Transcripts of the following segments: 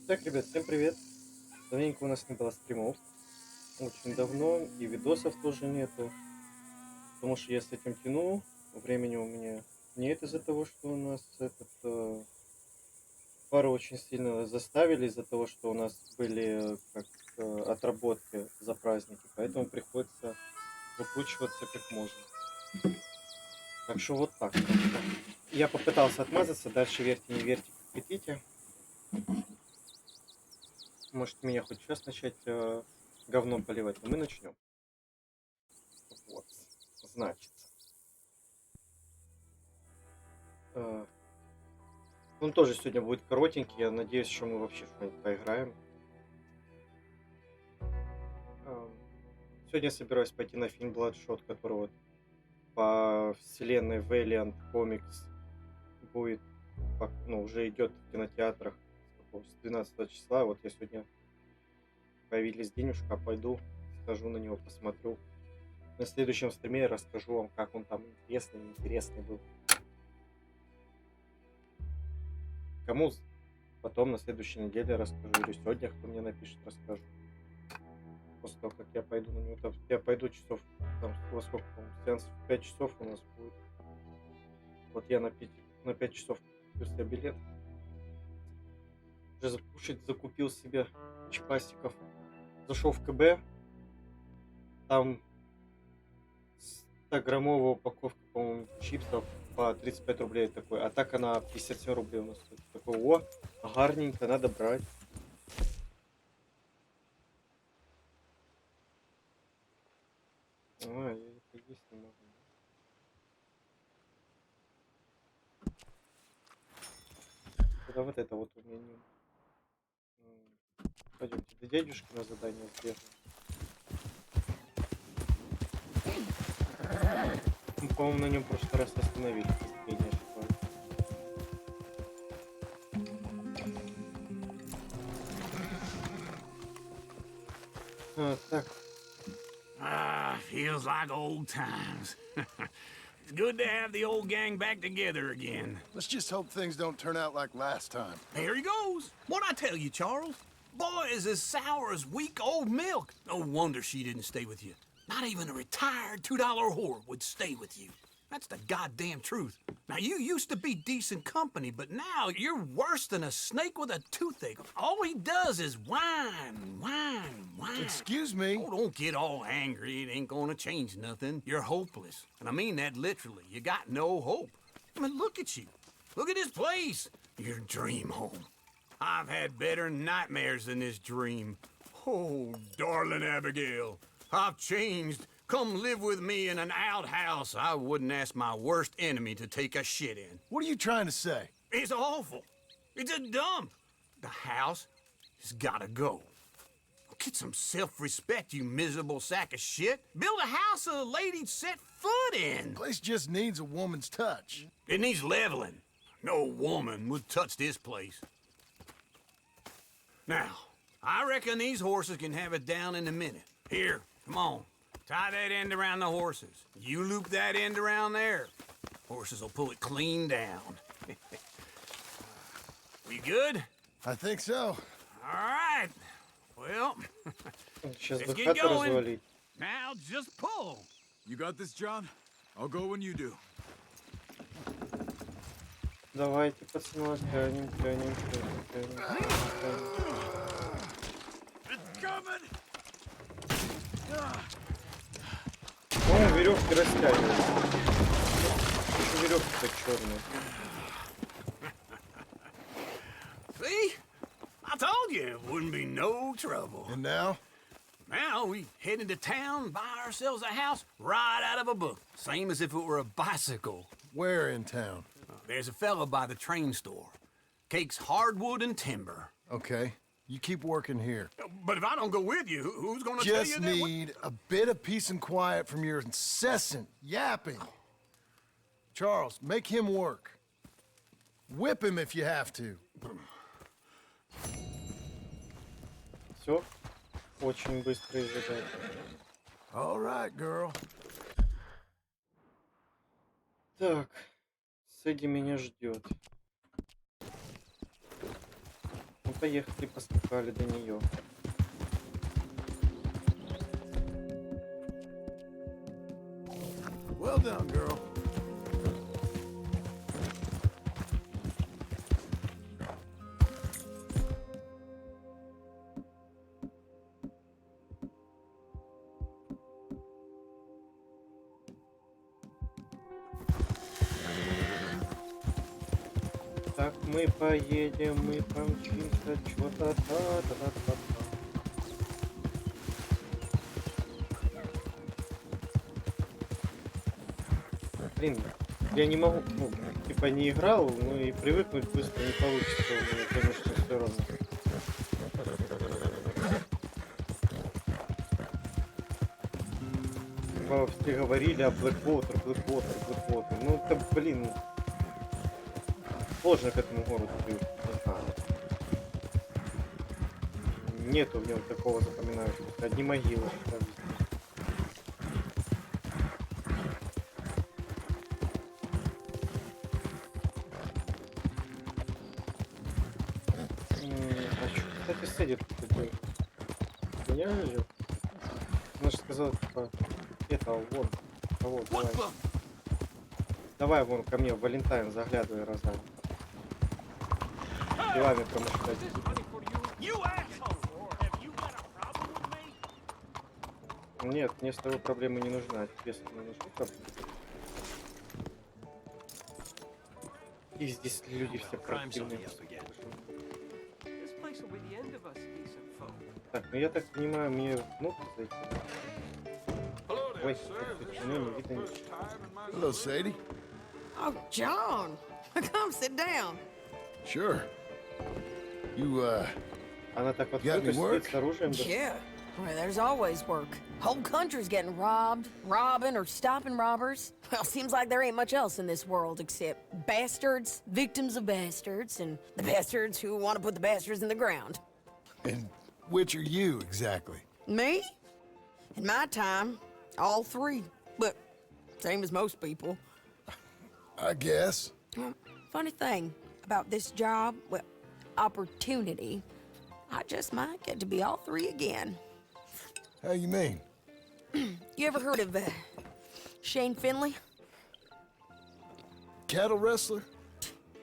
Так, ребят, всем привет. Давненько у нас не было стримов. Очень давно. И видосов тоже нету. Потому что я с этим тяну. Времени у меня нет из-за того, что у нас пару очень сильно заставили из-за того, что у нас были отработки за праздники. Поэтому приходится выкручиваться как можно. Так что вот так. Я попытался отмазаться. Дальше верьте, не верьте, как хотите. Можете меня хоть сейчас начать говном поливать, но мы начнем. Вот, значит. э, Он тоже сегодня будет коротенький. Я надеюсь, что мы вообще что-нибудь поиграем. Эм, Сегодня я собираюсь пойти на фильм Bloodshot, который вот по вселенной Valiant Comics будет, ну, уже идет в кинотеатрах с 12 числа. Вот я сегодня появились денежка, пойду, схожу на него, посмотрю. На следующем стриме я расскажу вам, как он там интересный был. Кому потом на следующей неделе расскажу, или сегодня кто мне напишет, расскажу. После того, как я пойду на него. Там, я пойду часов, там, во сколько, по-моему, сеанс в 5 часов у нас будет. Вот я на 5 часов купил себе билет. Уже закушать закупил себе чипасиков. Зашел в КБ. Там 100-граммовая упаковка, по-моему, чипсов по 35 рублей такой. А так она 57 рублей у нас стоит. Такой, о, гарненько, надо брать. А, я это есть не могу. Тогда вот это вот умение. Пойдемте до дядюшки на задание сбежим. Мы, по-моему, на нем в прошлый раз остановились, если я не ошибаюсь. Так. Feels like old times. It's good to have the old gang back together again. Let's just hope things don't turn out like last time. There he goes. What'd I tell you, Charles? Boy is as sour as weak old milk. No wonder she didn't stay with you. Not even a retired $2 whore would stay with you. That's the goddamn truth. Now, you used to be decent company, but now you're worse than a snake with a toothache. All he does is whine, whine, whine. Excuse me? Oh, don't get all angry. It ain't gonna change nothing. You're hopeless. And I mean that literally. You got no hope. I mean, look at you. Look at this place. Your dream home. I've had better nightmares than this dream. Oh, darling Abigail, I've changed. Come live with me in an outhouse I wouldn't ask my worst enemy to take a shit in. What are you trying to say? It's awful. It's a dump. The house has gotta go. Get some self-respect, you miserable sack of shit. Build a house a lady'd set foot in. Place just needs a woman's touch. It needs leveling. No woman would touch this place. Now, I reckon these horses can have it down in a minute. Here, come on. Tie that end around the horses. You loop that end around there. Horses will pull it clean down. We good? I think so. All right. Well, Сейчас let's бы get хату going. развалить. Now just pull. You got this, John? I'll go when you do. Давайте, пацаны, тянем. It's coming! По-моему, веревки растягиваются. Еще веревки-то черные. See? I told you it wouldn't be no trouble. And now? Now we head into town, buy ourselves a house right out of a book. Same as if it were a bicycle. Where in town? There's a fella by the train store. Cakes hardwood and timber. Okay. You keep working here. But if I don't go with you, who's gonna tell you Just that? need a bit of peace and quiet from your incessant yapping. Charles, make him work. Whip him if you have to. Все. Очень быстро излагает. All right, girl. Так. Сэдди меня ждет. поехали, поскакали до нее. Well done, girl. Так мы поедем, мы помчимся, чё-то та-та-та-та-та. Блин, я не могу, ну, типа не играл, но и привыкнуть быстро не получится у меня, конечно, все равно. Все говорили о Blackwater. Ну это, блин, сложно к этому городу привыкнуть, не знаю. Нету в нем такого запоминающегося, одни могилы. Кстати, сидит такой. Меня ждет. Она же сказала, типа, это вон. Вот, давай. Давай вон ко мне в Валентайн заглядывай раза. Делами промышлять. Нет, мне с тобой проблемы не нужна. Тебе со мной нужны проблемы. И здесь люди все противные. Так, ну я так понимаю, мне кнопку зайти. Ой, ну не видно ничего. Hello, Sadie. Oh, John. Come sit down. Sure. You, Она так вот Got any стоит work? с оружием. Да. Yeah. Well, there's always work. Whole country's getting robbed, robbing or stopping robbers. Well, seems like there ain't much else in this world except bastards, victims of bastards, and the bastards who want to put the bastards in the ground. and which are you exactly? Me? In my time, all three. But same as most people. I guess. Well, funny thing about this job, well, opportunity, I just might get to be all three again. How you mean? You ever heard of Shane Finley? Cattle wrestler?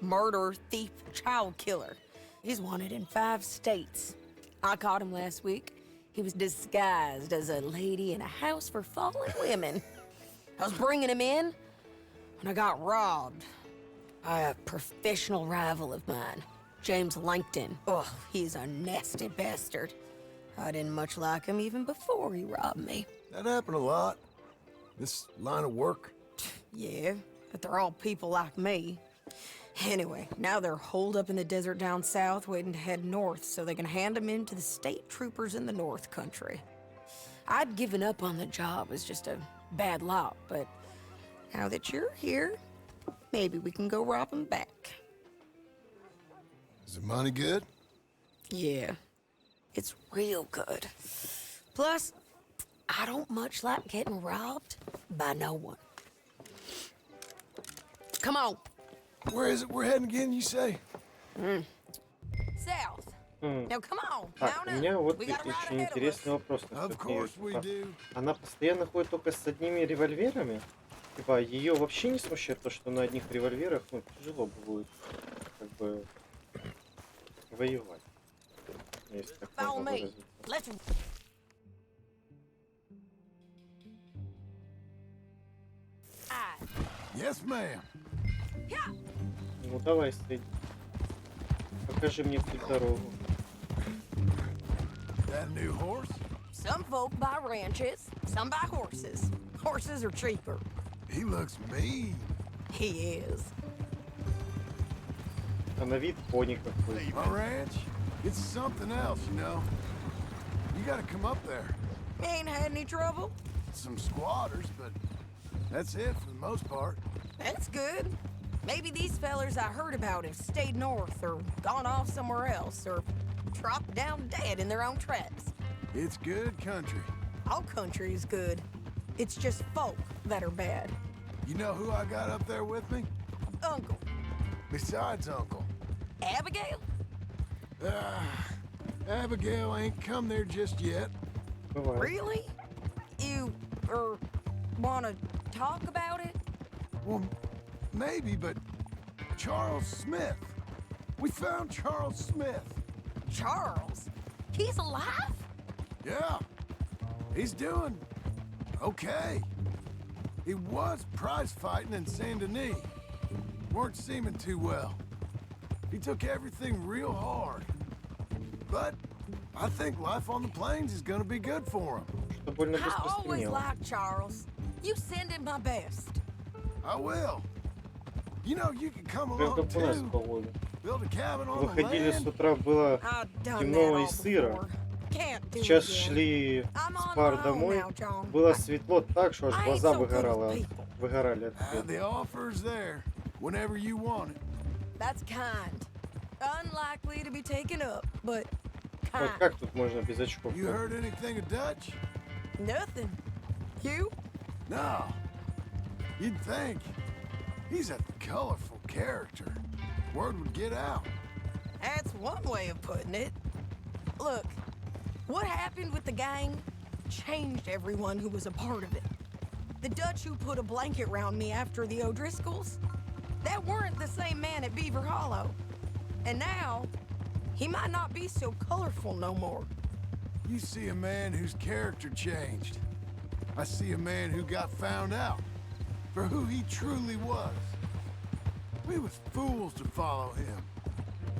Murderer, thief, child killer. He's wanted in 5 states. I caught him last week. He was disguised as a lady in a house for fallen women. I was bringing him in when I got robbed by a professional rival of mine, James Langton. Oh, he's a nasty bastard. I didn't much like him even before he robbed me. That happened a lot. This line of work. Yeah, but they're all people like me. Anyway, now they're holed up in the desert down south, waiting to head north so they can hand them in to the state troopers in the north country. I'd given up on the job as just a bad lot, but now that you're here, maybe we can go rob them back. Is the money good? Yeah, it's real good. Plus, I don't much like getting robbed by no one. Come on. Where is it we're heading again, you say? South. Now come on. Так, у Mount меня up. вот We got a ride очень ahead of us. интересный вопрос. Of насчет course неё. we Типа, do. она постоянно ходит только с одними револьверами? Типа, ее вообще не смущает то, что на одних револьверах, ну, тяжело будет, как бы, воевать. Если так Follow можно me. выразиться. Let's. Yes, ma'am. Ну, давай, стой. Покажи мне путь дорогу. That new horse? Some folk buy ranches, some buy horses. Horses are cheaper. He looks mean. He is. А на вид пони какой. My ranch? It's something else, you know. You gotta come up there. Ain't had any trouble. Some squatters, but that's it for the most part. That's good. Maybe these fellers I heard about have stayed north or gone off somewhere else or dropped down dead in their own tracks. It's good country. All country is good. It's just folk that are bad. You know who I got up there with me? Uncle, Besides Uncle. Abigail? Abigail ain't come there just yet. Бывает. Really? You, wanna talk about it? Well, maybe, but Charles Smith. We found Charles Smith. Charles? He's alive? Yeah. He's doing okay. He was prize fighting in Saint Denis. Weren't seeming too well. He took everything real hard. But I think life on the plains is gonna be good for him. Что больно I always распространено. liked Charles. You send him my best. I will. You know, you can come Прям along как у нас too. погода. Build a cabin on the Выходили с land. утра, было I've done темно that и all сыро. before. Can't do Сейчас it again. шли I'm с on пар my own домой. now, John. Было светло так, что аж I ain't глаза so good with выгорали, people. выгорали от света. The offer's there whenever you want it. That's kind. Unlikely to be taken up, but Вот kind. как тут можно без очков? You heard anything of Dutch? Nothing. You? No. You'd think. He's a colorful character. Word would get out. That's one way of putting it. Look, what happened with the gang changed everyone who was a part of it. The Dutch who put a blanket round me after the O'Driscolls, that weren't the same man at Beaver Hollow. And now, he might not be so colorful no more. You see a man whose character changed. I see a man who got found out for who he truly was. We was fools to follow him.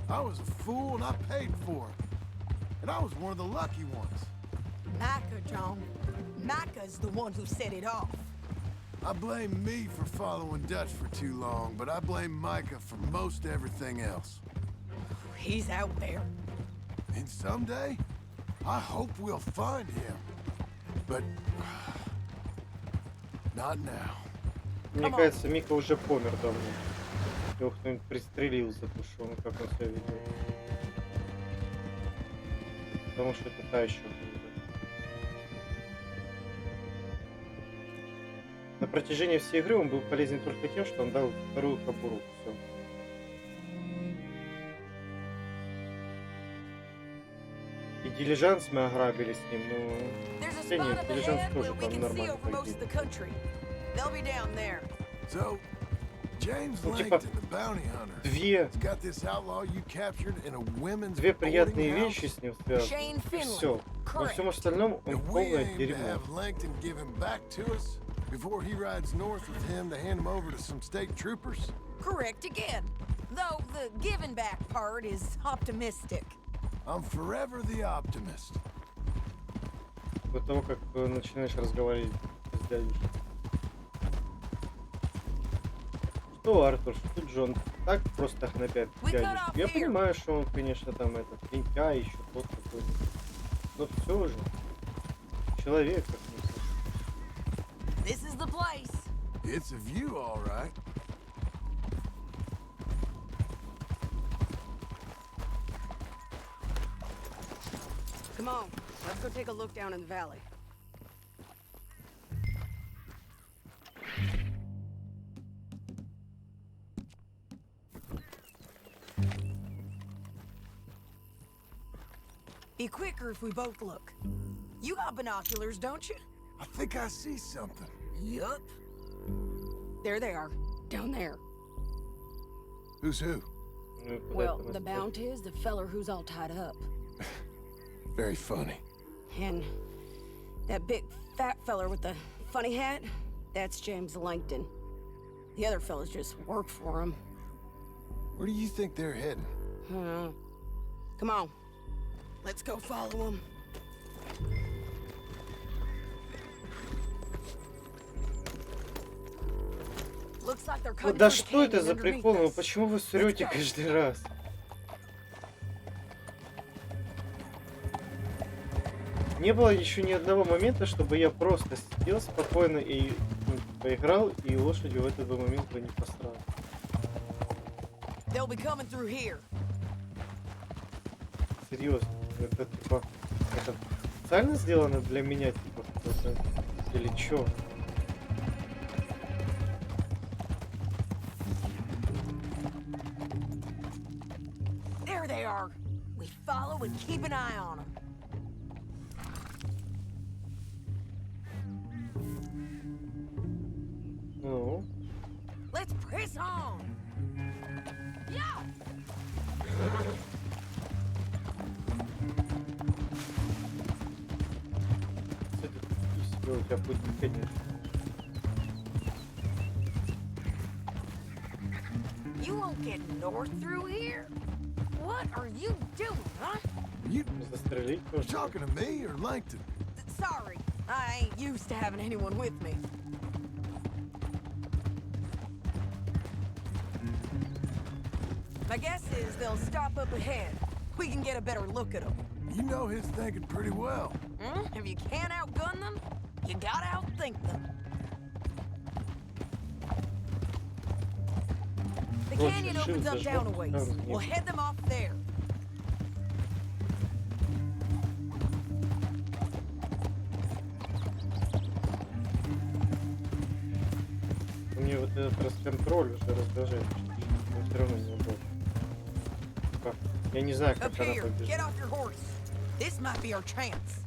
I was a fool and I paid for it. And I was one of the lucky ones. Micah, John. Micah's the one who set it off. I blame me for following Dutch for too long, but I blame Micah for most everything else. He's out there. And someday, I hope we'll find him. But not now. Мне кажется, Мика уже помер давно. Его кто-нибудь пристрелил за то, что он как он себя ведет. Потому что это та еще хуже. На протяжении всей игры он был полезен только тем, что он дал вторую кобуру. Все. И дилижанс мы ограбили с ним, ну... There's a Да spot нет, up дилижанс ahead тоже where we там can see нормально over most of the пойдет. country. They'll be down there. So, James Ну, типа, Langton, the bounty hunter, Две has got this outlaw you captured in a women's две приятные boarding вещи house. с ним связаны. Shane Finley. Все. Во всем остальном он And we полное aim to дерьмо. have Langton give him back to us before he rides north with him to hand him over to some state troopers. Correct again. Though the giving back part is optimistic. I'm forever the optimist. До того, как начинаешь разговаривать с дядюшкой. Что Артур, что Джон, так просто хнопят дядюшку. Я понимаю, что он, конечно, там этот лентяй, еще тот какой-то. Но все же. Человек, как ни крути. This is the place. It's a view, all right. Come on, let's go take a look down in the valley. Be quicker if we both look. You got binoculars, don't you? I think I see something. Yup. There they are, down there. Who's who? Ну и куда Well, это нас the ведет? bounty is the feller who's all tied up. Very funny. And that big fat feller with the funny hat, that's James Langton. The other fellas just work for him. Where do you think they're heading? Come on, let's go follow him. Looks like they're Ну cutting да through the что это canyon за underneath прикол? Ну us. почему вы срете go. каждый раз? Не было еще ни одного момента, чтобы я просто сидел спокойно и поиграл, и лошадью в этот момент бы не посрал. They'll be coming through here. Серьезно. Это типа... Это специально сделано для меня, типа, какой-то... Или чё? There they are. We follow and keep an eye on them. Ну, Let's press on. Yeah. кстати, и себе у тебя будет, конечно. You won't get north through here? What are you doing, huh? You Застрелить тоже. talking to me or Langton? Sorry, I ain't used to having anyone with me. My guess is they'll stop up ahead. We can get a better look at them. You know his thinking pretty well. If you can't outgun them, you gotta outthink them. The Короче, canyon решил opens up зажать down a ways. сразу We'll не- head them off there. Мне вот этот расконтроль уже раздражает. Но все равно неудобно. Как? Я не знаю, как Up она here, побежит. get off your horse. This might be our chance.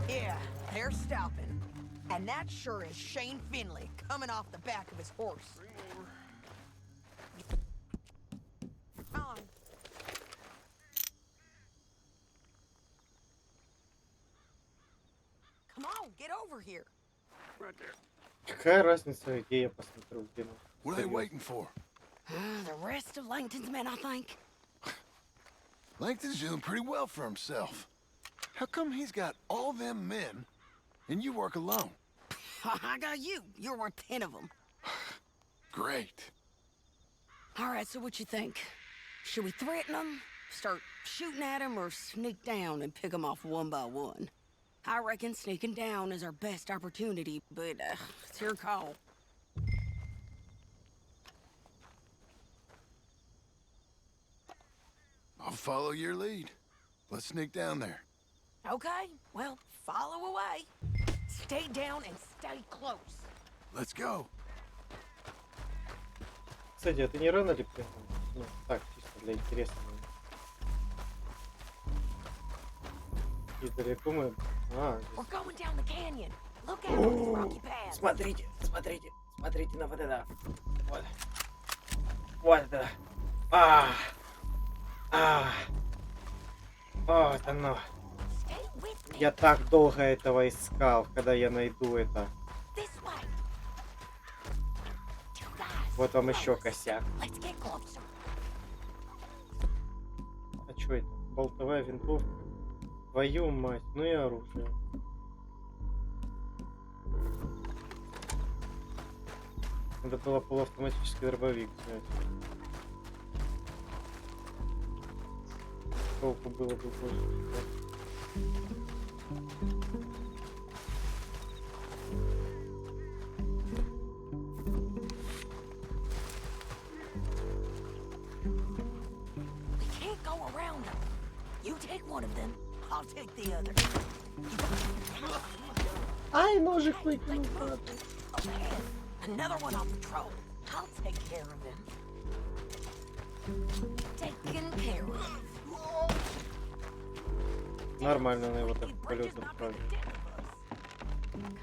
Yeah, they're stopping. And that sure is Shane Finley coming off the back of his horse. On. Come on, get over here. Какая разница, где я посмотрю, где мы? What are they Серьезно. waiting for? The rest of Langton's men, I think. Langton's doing pretty well for himself. How come he's got all them men and you work alone? I got you. You're worth 10 of them. Great. All right, so what you think? Should we threaten them, start shooting at them, or sneak down and pick them off one by one? I reckon sneaking down is our best opportunity, but it's your call. I'll follow your lead. Let's sneak down there. Okay, well, follow away. Stay down and stay close. Let's go. Кстати, это не рано ли прям? Ну, так, чисто для интереса. И далеко мы... А, We're здесь. going down the canyon. Look out on these rocky paths. Смотрите, смотрите, смотрите на вот это. Вот. Вот это. А, вот оно. Stay with me. Я так долго этого искал, когда я найду это. This way. You guys, Вот вам еще fellas, косяк. let's get closer. А что это? Болтовая винтовка? Твою мать, ну и оружие. Надо было полуавтоматический дробовик взять. Толку было бы больше. We can't go around them. You take one of them, I'll take the other. Ай, ножик выкинул. Up ahead, another one on patrol. I'll take care of him. Taken care of. Нормально на его так These в bridges полет not отправить. gonna dead of us.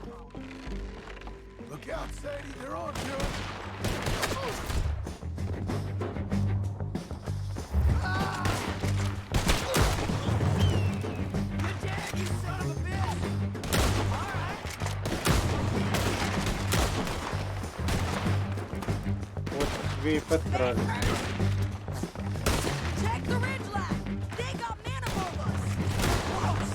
Come on. Look out, Sadie. They're on to it. Вот тебе и подкрали. Check the ridge line. They got men above us. Close.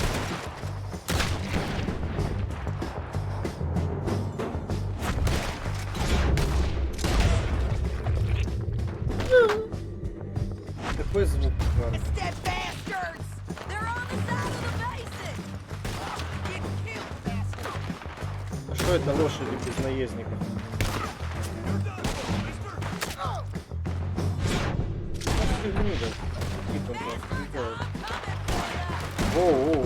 Какой звук? Ладно. It's dead bastards. They're on the side of the basin. Get killed, bastard. А что это лошади без наездников? Фигню, да. Типа, просто делают. Воу.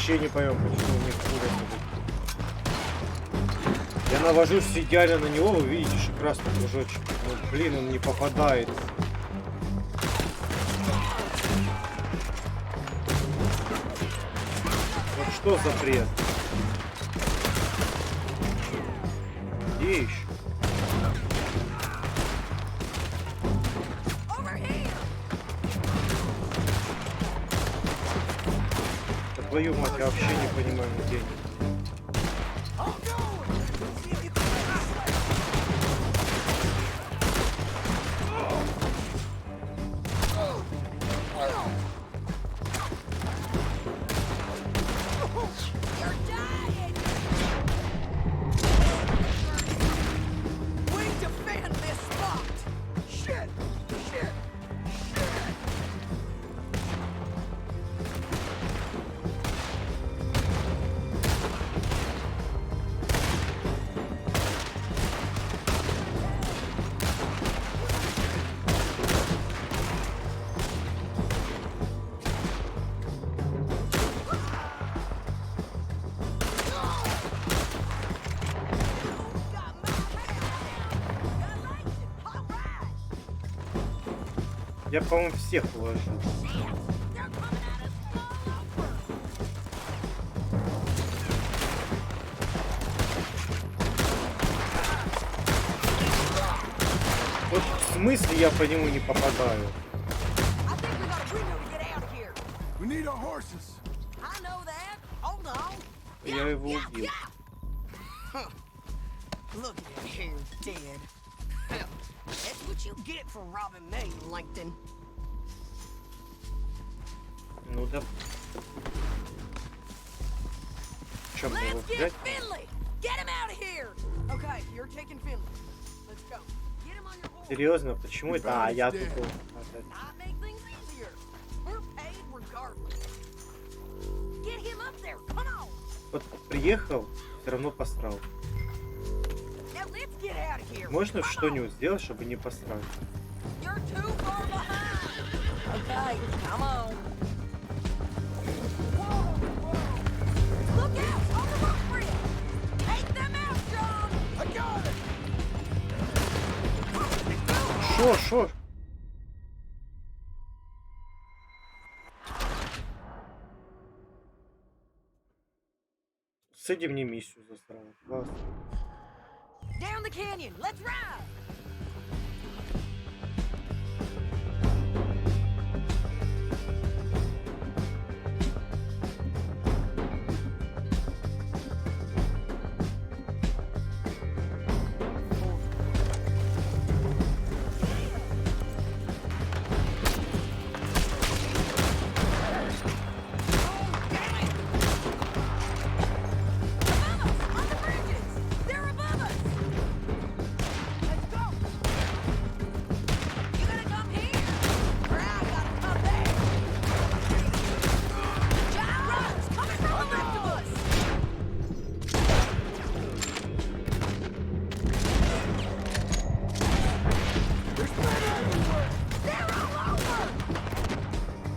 вообще не поймем, почему у них пуля. Я навожусь идеально на него, вы видите, красный кружочек. Ну, блин, он не попадает. Вот что за бред? Где еще? Да твою мать, я вообще не понимаю, где они. Я, по-моему, всех уложил. Вот в смысле я по нему не попадаю? Я его убил. That's what you get for robbing me, Langton. Ну да. Чем мне его Let's взять? get Finley! Get him out of here! Okay, you're taking Finley. Let's go. Get him on your horse. Серьезно, почему это? А, я тут был. I make things easier. We're paid regardless. Get him up there. Come on. Вот приехал, все равно посрал. Now let's get out of here. Можно что-нибудь сделать, чтобы не посрать? You're too far behind. Okay, come on. Look out! On the rock bridge! Take them out, John! I got it! Шо? С этим мне миссию засрал. Класс. Down the canyon! Let's ride!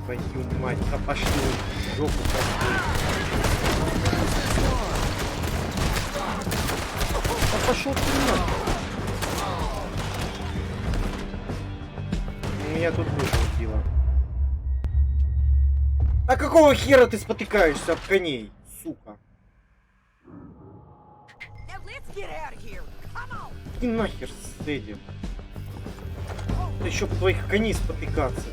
Твою мать, да пошли в жопу какую. Да пошел ты нахуй. Меня тут тоже убило. А какого хера ты спотыкаешься об коней, сука? И нахер с этим. Да еще по твоих коней спотыкаться.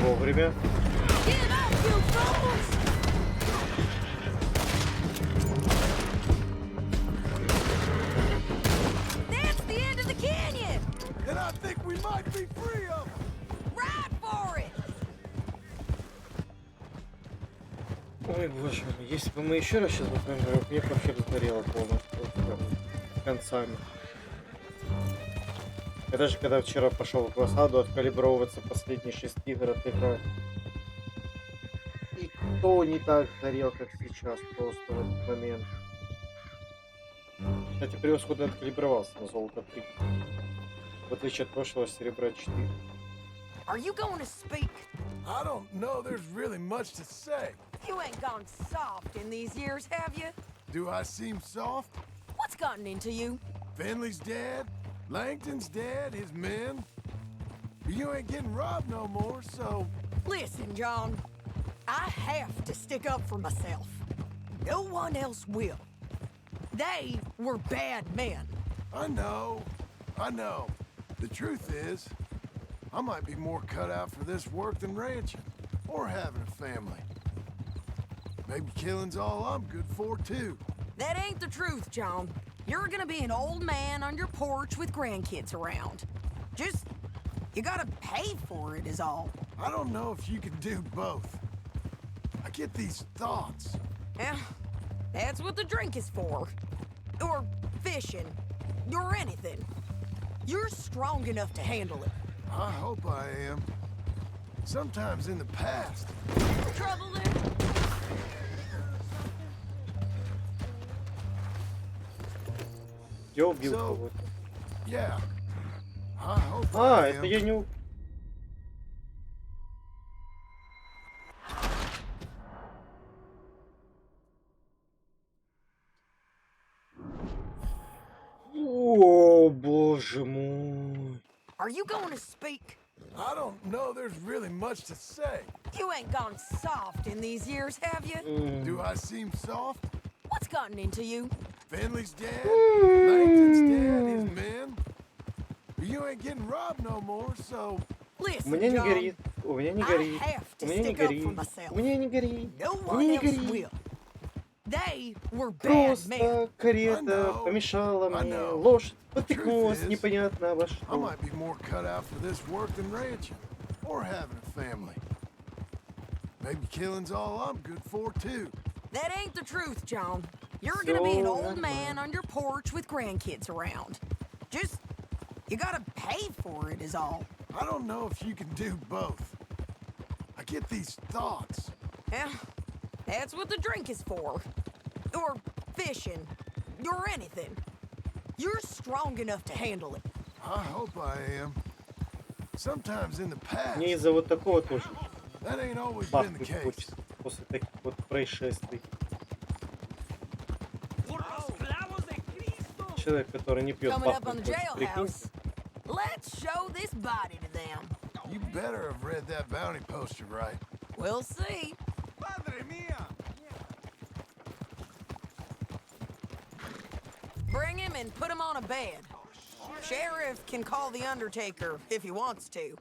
Вовремя. might be free of them. Ride for it! Ой, боже мой, если бы мы еще раз сейчас выиграли, мне вообще бы сгорело полностью. Вот прям концами. Я даже когда вчера пошел в осаду откалибровываться последние 6 игр отыграть. И то не так горел, как сейчас, просто в этот момент. Кстати, превосходно откалибровался на золото 3. В отличие от прошлого серебра 4. Are you going to speak? I don't know there's really much to say. You ain't gone soft in these years, have you? Do I seem soft? What's gotten into you? Finley's dead. Langton's dead, his men. You ain't getting robbed no more, so... Listen, John. I have to stick up for myself. No one else will. They were bad men. I know. The truth is, I might be more cut out for this work than ranching, or having a family. Maybe killing's all I'm good for, too. That ain't the truth, John. You're gonna be an old man on your porch with grandkids around. Just, you gotta pay for it is all. I don't know if you can do both. I get these thoughts. Yeah, that's what the drink is for. Or fishing. Or anything. You're strong enough to handle it. I hope I am. Sometimes in the past. Trouble there? Я убил So- кого-то. Yeah. I hope А, I это am. я не... О, боже мой. Are you going to speak? I don't know there's really much to say. You ain't gone soft in these years, have you? Do I seem soft? What's gotten into you? Finley's dead. Langton's dead, his men. You ain't getting robbed no more, so... У Listen, меня не John. горит. У меня не I горит. have to У меня не stick up for горит. myself. У меня не горит. No У one меня не else горит. will. They were bad men. Просто карета I know. помешала I мне. know. Лошадь The потыкнулась truth is, непонятно во I что. might be more cut out for this work than ranching, or having a family. Maybe killing's all I'm good for, too. That ain't the truth, John. You're gonna be an So old man nормально. on your porch with grandkids around. Just, you gotta pay for it is all. I don't know if you can do both. I get these thoughts. Yeah, that's what the drink is for. Or fishing. Or anything. You're strong enough to handle it. I hope I am. Sometimes in the past, Мне из-за вот такого тоже that ain't always been the бахнуть case. хочется после таких вот происшествий. Человек, который не пьет, Coming up on бахнуть the хочет, прикинь. jailhouse. Let's show this body to them. You better have read that bounty poster right. We'll see. Padre mia! Bring him and put him on a bed. Sheriff can call the Undertaker if he wants to.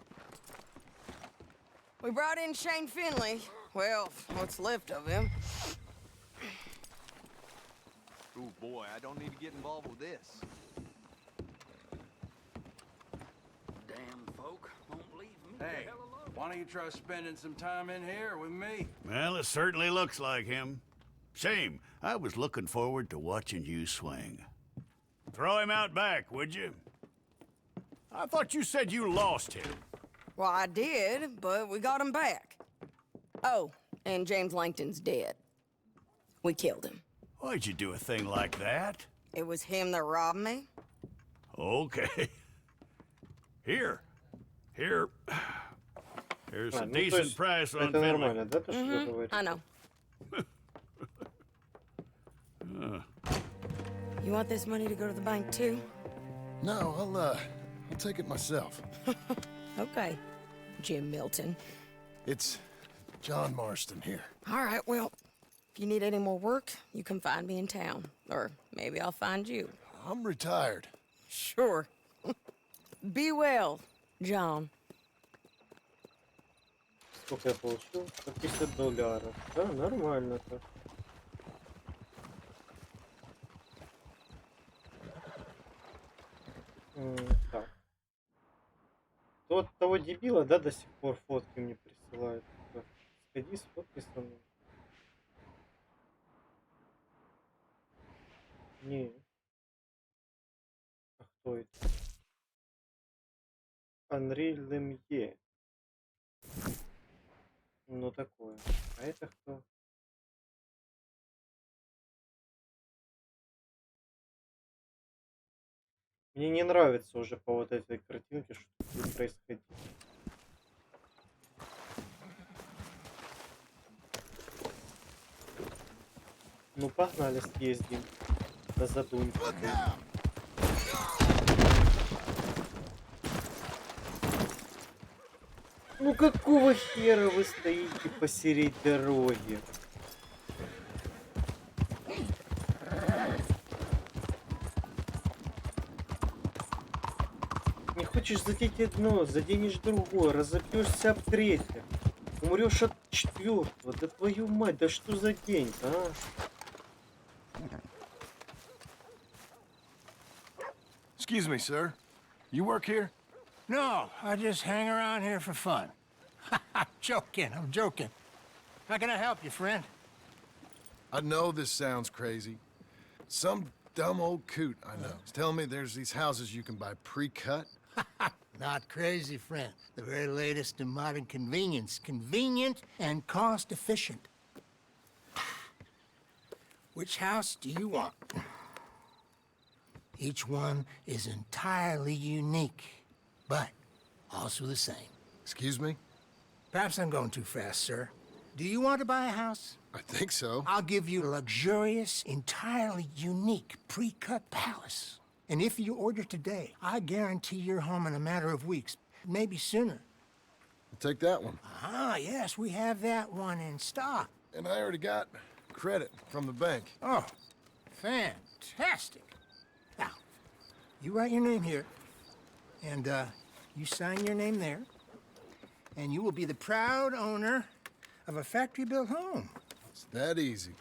We brought in Shane Finley. Well, what's left of him. Oh boy, I don't need to get involved with this. Damn folk won't leave me Hey, the hell alone. why don't you try spending some time in here with me? Well, it certainly looks like him. Shame. I was looking forward to watching you swing. Throw him out back, would you? I thought you said you lost him. Well, I did, but we got him back. Oh, and James Langton's dead. We killed him. Why'd you do a thing like that? It was him that robbed me. Okay. Here. Here's А, a ну, то decent есть price on это Finley. нормально, да, то, что вы говорите? I know. You want this money to go to the bank too? No, I'll take it myself. Okay, Jim Milton. It's John Marston here. All right, well, if you need any more work, you can find me in town. Or maybe I'll find you. I'm retired. Sure. Be well, John. Сколько я получил? $150. Да, нормально так. Так. тот того дебила, да, до сих пор фотки мне присылают. Типа, сходи, сфоткай со мной. Не. А кто это? Анри Лемье. Ну такое. А это кто? Мне не нравится уже по вот этой картинке, что будет происходить. Ну погнали, съездим на задумку. Ну какого хера вы стоите посередине дороги? Не хочешь задеть одно, заденешь другое, разобьешься об третье, умрешь от четвертого. Да твою мать, да что за день, а? Excuse me, sir. You work here? No, I just hang around here for fun. I'm joking. How can I help you, friend? I know this sounds crazy. Some dumb old coot I know is telling me there's these houses you can buy pre-cut. Not crazy, friend. The very latest in modern convenience. Convenient and cost-efficient. Which house do you want? Each one is entirely unique, but also the same. Excuse me? Perhaps I'm going too fast, sir. Do you want to buy a house? I think so. I'll give you a luxurious, entirely unique pre-cut palace. And if you order today, I guarantee you're home in a matter of weeks, maybe sooner. I'll take that one. Ah, yes, we have that one in stock. And I already got credit from the bank. Oh, fantastic. Now, you write your name here, and you sign your name there, and you will be the proud owner of a factory-built home. It's that easy.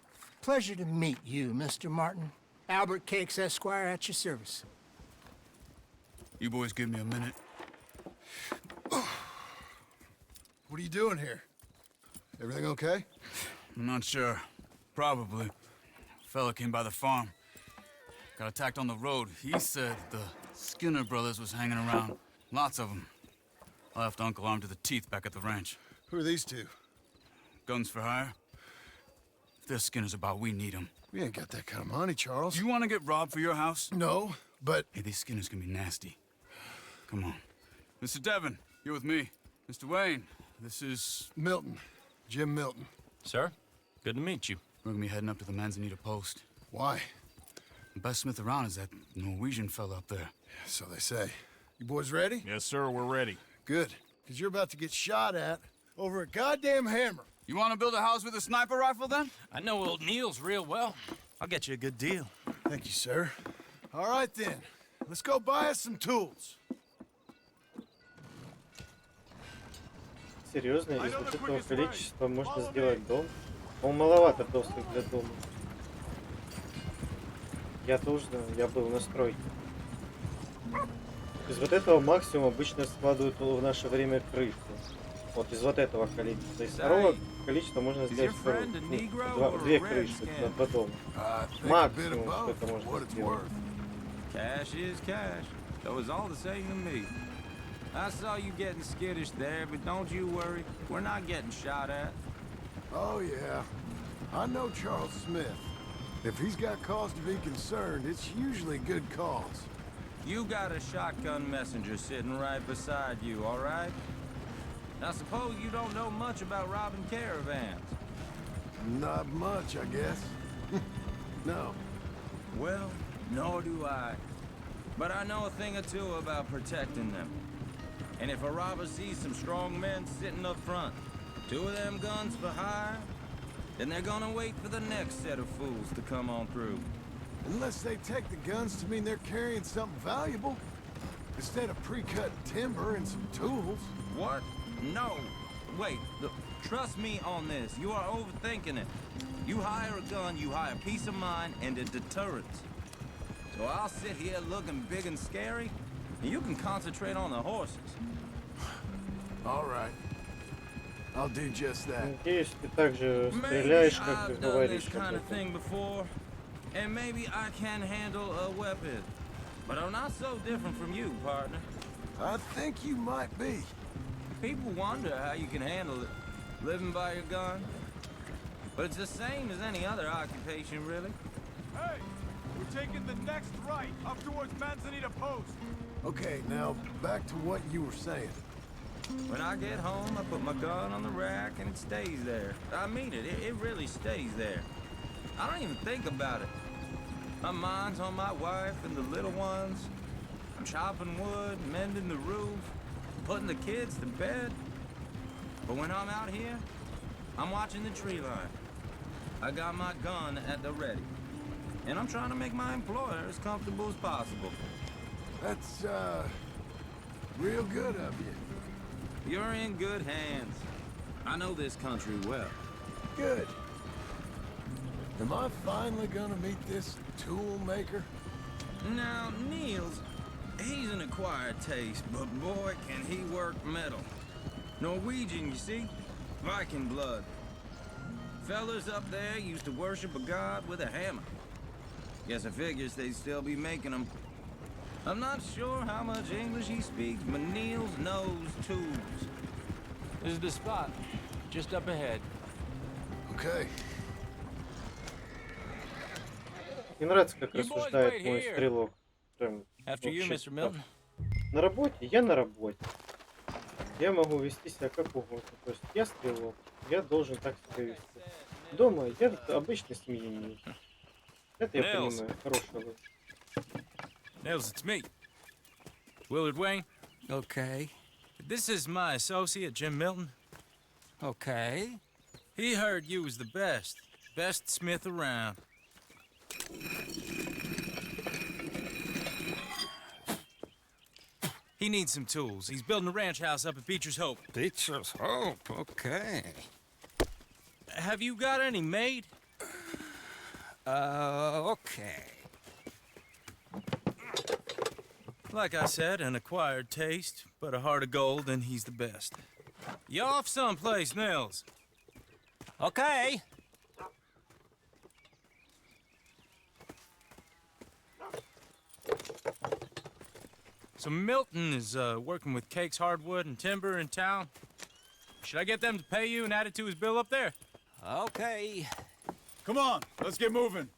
Pleasure to meet you, Mr. Martin. Albert Cakes, Esquire, at your service. You boys give me a minute. What are you doing here? Everything okay? I'm not sure. Probably. Fella came by the farm. Got attacked on the road. He said the Skinner brothers was hanging around. Lots of them. I left Uncle armed to the teeth back at the ranch. Who are these two? Guns for hire? If they're Skinner's about, we need them. We ain't got that kind of money, Charles. You want to get robbed for your house? No, but... Hey, these Skinners can be nasty. Come on. Mr. Devon, you're with me. Mr. Wayne, this is... Milton. Jim Milton. Sir, good to meet you. We're gonna be heading up to the Manzanita post. Why? The best smith around is that Norwegian fella up there. So they say. You boys ready? Yes, sir, we're ready. Good. Because you're about to get shot at over a goddamn hammer. You want to build a house with a sniper rifle, then? I know old Neil's real well. I'll get you a good deal. Thank you, sir. All right, then. Let's go buy us some tools. Серьезно, из вот этого количества можно сделать дом? Он маловато досок для дома. Я тоже, я был на стройке. Из вот этого максимум обычно складывают в наше время крышу. Вот из вот этого количества. Из второго количества можно сделать две крыши, два дома. Максимум, что это можно сделать. Cash is cash, so it's all the same to me. I saw you getting skittish there, but don't you worry. We're not getting shot at. Oh, yeah. I know Charles Smith. If he's got cause to be concerned, it's usually good cause. You got a shotgun messenger sitting right beside you, all right? Now suppose you don't know much about robbing caravans. Not much, I guess. No. Well, nor do I. But I know a thing or two about protecting them. And if a robber sees some strong men sitting up front, 2 of them guns for hire, then they're gonna wait for the next set of fools to come on through. Unless they take the guns to mean they're carrying something valuable. Instead of pre-cut timber and some tools. What? No. Wait, look, trust me on this. You are overthinking it. You hire a gun, you hire peace of mind and a deterrent. So I'll sit here looking big and scary, and you can concentrate on the horses. All right. I'll do just that. Надеюсь, ты также Maybe стреляешь, как I've ты done говоришь. this kind of thing before, and maybe I can handle a weapon. But I'm not so different from you, partner. I think you might be. People wonder how you can handle it, living by your gun. But it's the same as any other occupation, really. Hey, we're taking the next right up towards Manzanita Post. Okay, now back to what you were saying. When I get home, I put my gun on the rack and it stays there. I mean it, it really stays there. I don't even think about it. My mind's on my wife and the little ones. I'm chopping wood, mending the roof, putting the kids to bed. But when I'm out here, I'm watching the tree line. I got my gun at the ready. And I'm trying to make my employer as comfortable as possible. That's, real good of you. You're in good hands. I know this country well. Good. Am I finally gonna meet this tool maker? Now, Niels, he's an acquired taste, but boy, can he work metal. Norwegian, you see? Viking blood. Fellas up there used to worship a god with a hammer. Guess I figures they'd still be making them. I'm not sure how much English he speaks, but Niels knows tools. This is the spot, just up ahead. Okay. Мне нравится, как рассуждает мой стрелок. Прям, After you, вообще, Mr. Milton. На работе, я на работе. Я могу вести себя как угодно. То есть я стрелок, я должен так себя вести. Дома я обычный семьянин. Это я понимаю, хороший выбор. Nels, it's me. Willard Wayne. Okay. This is my associate, Jim Milton. Okay. He heard you was the best smith around. He needs some tools. He's building a ranch house up at Beecher's Hope. Beecher's Hope, okay. Have you got any made? Okay. Like I said, an acquired taste, but a heart of gold, and he's the best. You off someplace, Nels? Okay. So Milton is working with Cakes Hardwood and Timber in town. Should I get them to pay you and add it to his bill up there? Okay. Come on, let's get moving.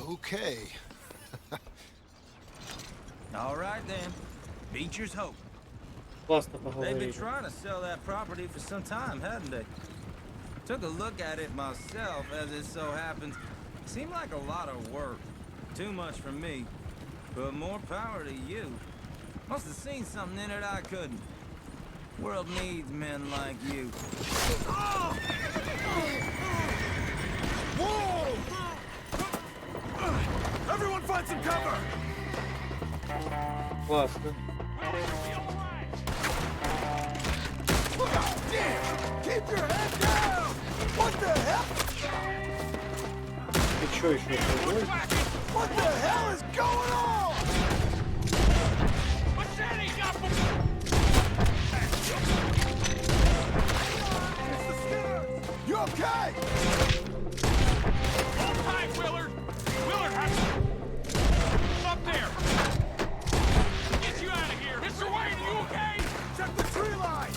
Okay. All right then, Beecher's Hope. Классно They've been поговорили. trying to sell that property for some time, hadn't they? Took a look at it myself, as it so happens. Seemed like a lot of work. Too much for me. But more power to you. Must have seen something in it I couldn't. World needs men like you. Whoa! Everyone find some cover! Классно. Look out! Damn! Keep your head down! What the hell? Ты чё еще живой? What the hell is going on? You okay? Hold tight, Willard! Willard, up there! Get you out of here! Mr. Wayne, are you okay? Check the tree line!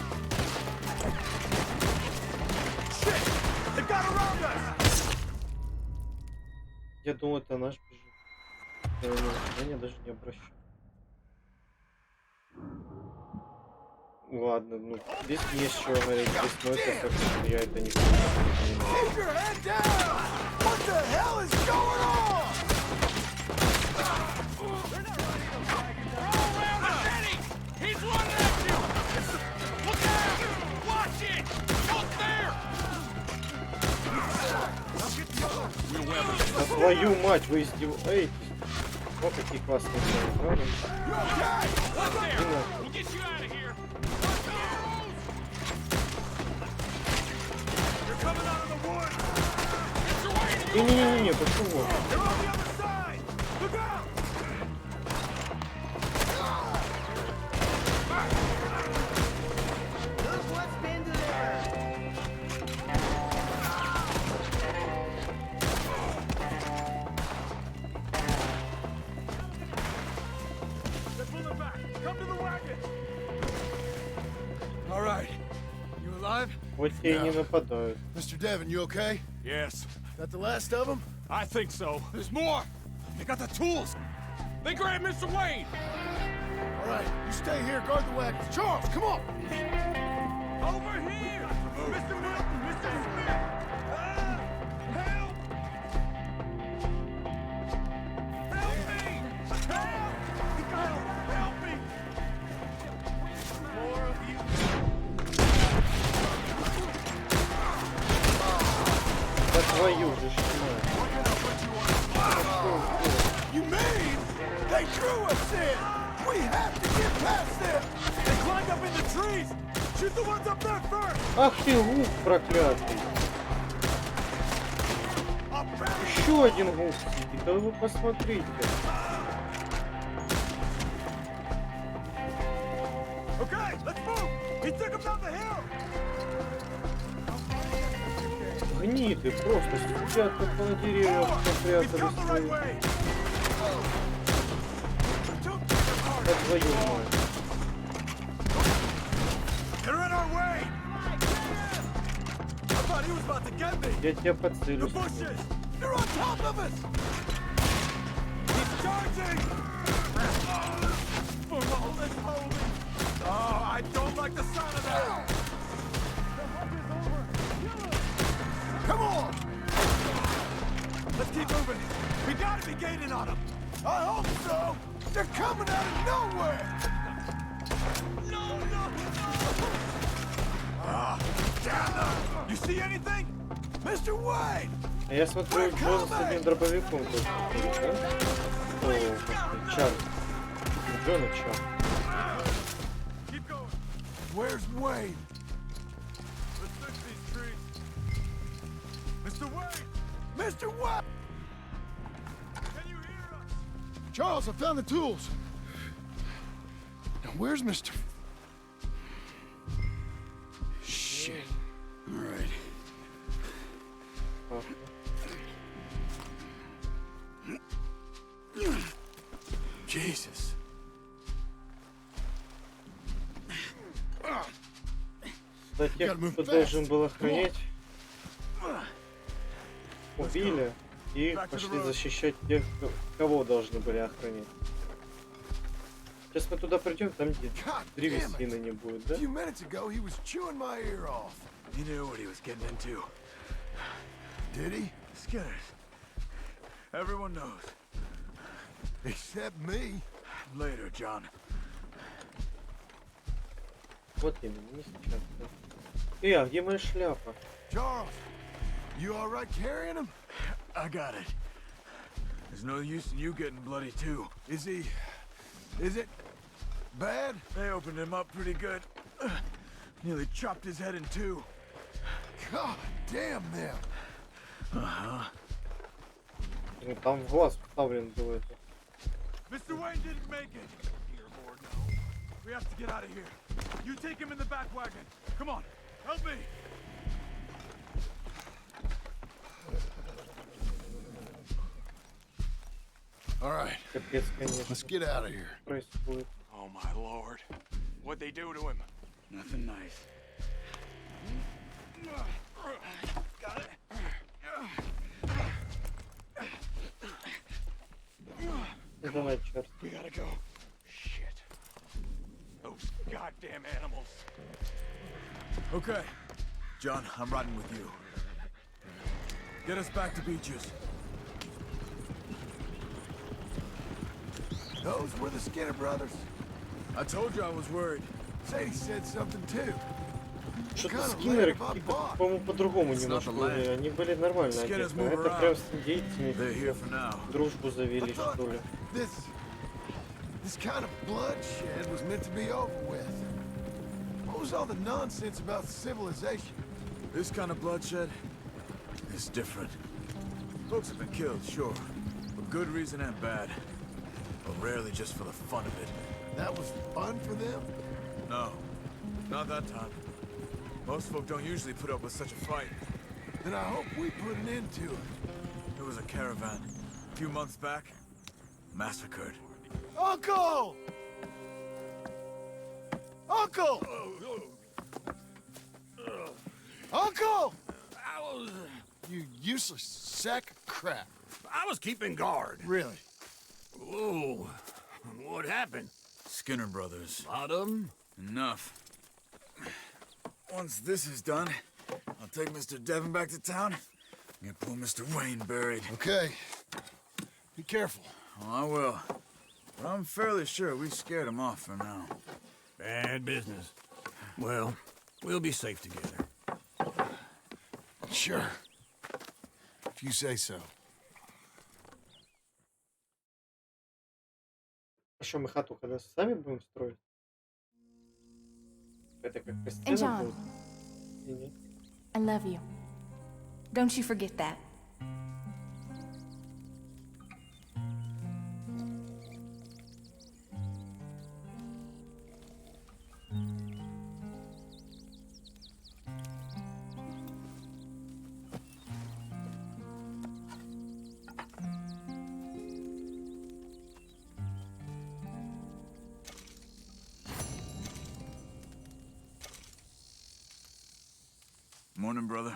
Shit! They got around us! Я думал, это наш бежит. Я на внимание даже не обращаю. Ладно, ну здесь есть что говорить, здесь мой как я это не понимаю. Keep your head down! What the hell is going on? He's running at you! Look out! Watch it! Look there! А твою мать, вы издеваетесь? О, какие классные слова, правда? We'll get you out of here! You're coming out of the woods! Не-не-не, почему? They're on the other side! Look out! Come to the wagon. All right. You alive? Вот те и не нападают. Mr. Devon, you okay? Yes, That the last of them? I think so. There's more. They got the tools. They grabbed Mr. Wayne. All right, you stay here, guard the wagons. Charles, come on! Over here! Mr. Milton! Mr. Smith! Help! Help me! Help! Help me! More of you. Да твою же ж мать. You mean they drew us in? We have to get past them! They climbed up in the trees! Shoot the ones up there first! Ах ты гук проклятый. Еще один гук сидит. Да вы посмотрите. Okay, let's move! He took him down the hill! Гниды просто сидят около деревьев, спрятались. Да твою мать. They're in our way! I thought he was about to get me! Я тебя The подцелюсь. bushes! They're on top of us! He's charging! For all this holding! Oh, I don't like the sound of that! The hunt is over! Kill him! Come on! Let's keep moving! We gotta be gaining on them! I hope so! They're coming out of nowhere! No, no, no! Ah, damn them! You see anything? Mr. Wayne! А я смотрю, Джон с одним дробовиком тоже ходит, да? О, господи, Чарльз. Джон и Чарльз. Keep going! Where's Wayne? Let's fix these trees! Mr. Wayne! Mr. Wayne! Can you hear us? Charles, I found the tools. Now where's Mr. Shit. All right. Jesus. Да тех, кто должен был охранять, убили и пошли защищать тех, кого должны были охранять. Сейчас мы туда придем, там где древесины не будет, да? A few minutes ago, he was chewing my ear off. He knew what he was getting into. Did he? Skinners. Everyone knows. Except me. Later, John. Вот именно, не сейчас. Да. А где моя шляпа? Charles, you all right carrying him? I got it. There's no use in you getting bloody too. Is it bad? They opened him up pretty good. Nearly chopped his head in two. God damn them. Uh-huh. Ну, там в глаз вставлен был это. Mr. Wayne didn't make it. Here, Lord, no. We have to get out of here. You take him in the back wagon. Come on, help me. All right. Капец, конечно. Let's get out of here. Происходит. Oh my lord. What'd they do to him? Nothing nice. Got it. Это на черт. We gotta go. Shit. Those goddamn animals. Okay. John, I'm riding with you. Get us back to Beaches. Those were the Skinner brothers. I told you I was worried. Sadie said something too. Что-то скиннеры какие-то, по-моему, по-другому немножко были. Они были нормально одеты. А это прям с индейцами дружбу завели, что ли. This kind of bloodshed was meant to be over with. What was all the nonsense about civilization? This kind of bloodshed is different. Folks have been killed, sure. For good reason and bad. But rarely just for the fun of it. That was fun for them? No. Not that time. Most folk don't usually put up with such a fight. Then I hope we put an end to it. There was a caravan. A few months back. Massacred. Uncle! Uncle! Uncle! You useless sack of crap. I was keeping guard. Really? Whoa. What happened? Skinner brothers. Lot of them? Enough. Once this is done, I'll take Mr. Devon back to town and get poor Mr. Wayne buried. Okay. Be careful. Oh, I will. But I'm fairly sure we scared him off for now. Bad business. Well, we'll be safe together. Sure. If you say so. А что, мы хату когда сами будем строить? Это как And постельно John, будет? Или нет? I love you. Don't you forget that. Morning, brother.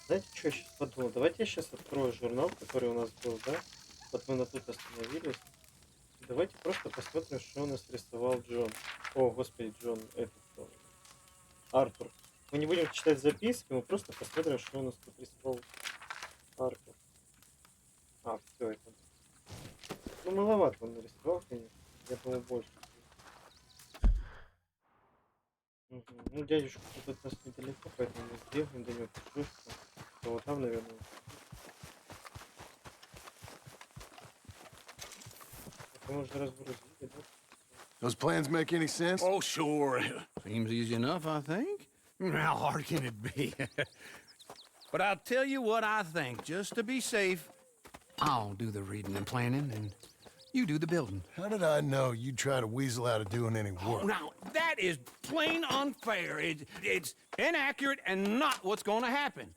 Знаете, что я сейчас подумал? Давайте я сейчас открою журнал, который у нас был, да? Вот мы на тут остановились. Давайте просто посмотрим, что у нас рисовал Джон. О, господи, Джон, этот... Артур. Мы не будем читать записки, мы просто посмотрим, что у нас тут рисовал Артур. А, все это. Ну, маловато он нарисовал, конечно. Я думал, больше. Угу. Ну, дядюшка тут от нас недалеко, поэтому мы сделаем до него путешествие. То вот там, наверное. Это мы уже разгрузили, да? Those plans make any sense? Oh, sure. Seems easy enough, I think. How hard can it be? But I'll tell you what I think, just to be safe. I'll do the reading and planning, and you do the building. How did I know you'd try to weasel out of doing any work? Now, that is plain unfair. It's inaccurate and not what's going to happen.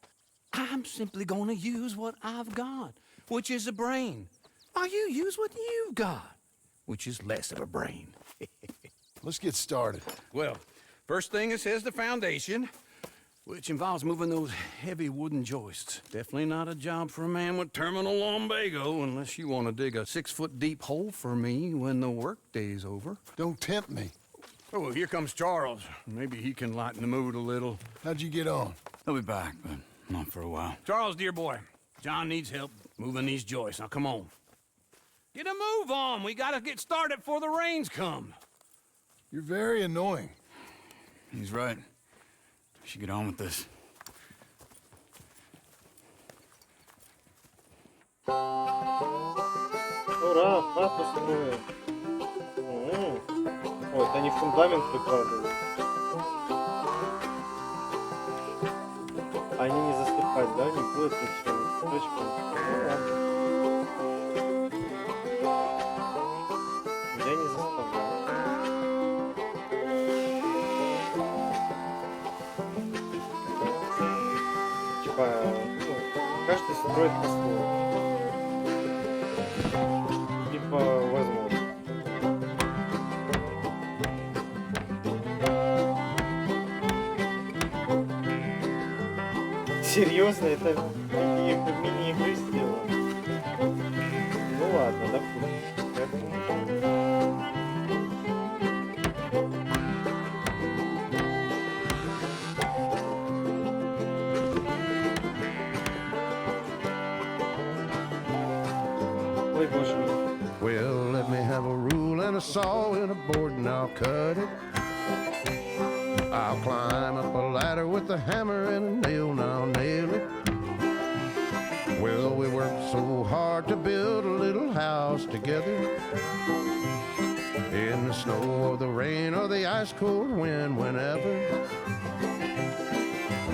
I'm simply going to use what I've got, which is a brain. Now you use what you've got, which is less of a brain. Let's get started. Well, first thing it says the foundation, which involves moving those heavy wooden joists. Definitely not a job for a man with terminal lumbago, unless you want to dig a 6-foot deep hole for me when the workday's over. Don't tempt me. Oh, here comes Charles. Maybe he can lighten the mood a little. How'd you get on? He'll be back, but not for a while. Charles, dear boy, John needs help moving these joists. Now, come on. Get a move on. We gotta get started before the rains come. You're very annoying. He's right. We should get on with this. Ура, хату строим. Ой, это они фундамент выкладывают. Они не засыпать, да? Не будет ничего. Точка. Ну ладно. Я не заставляю. Типа, ну, каждый строит по-своему. Типа, возможно. Серьезно, это мини-игры сделано. Ну ладно, допустим. Ой, боже мой. Well, let me have a rule and a saw and a board and I'll cut it. I'll climb up a ladder with a hammer and a nail, and I'll nail it. Well, we worked so hard to build a little house together. In the snow or the rain or the ice cold wind, whenever.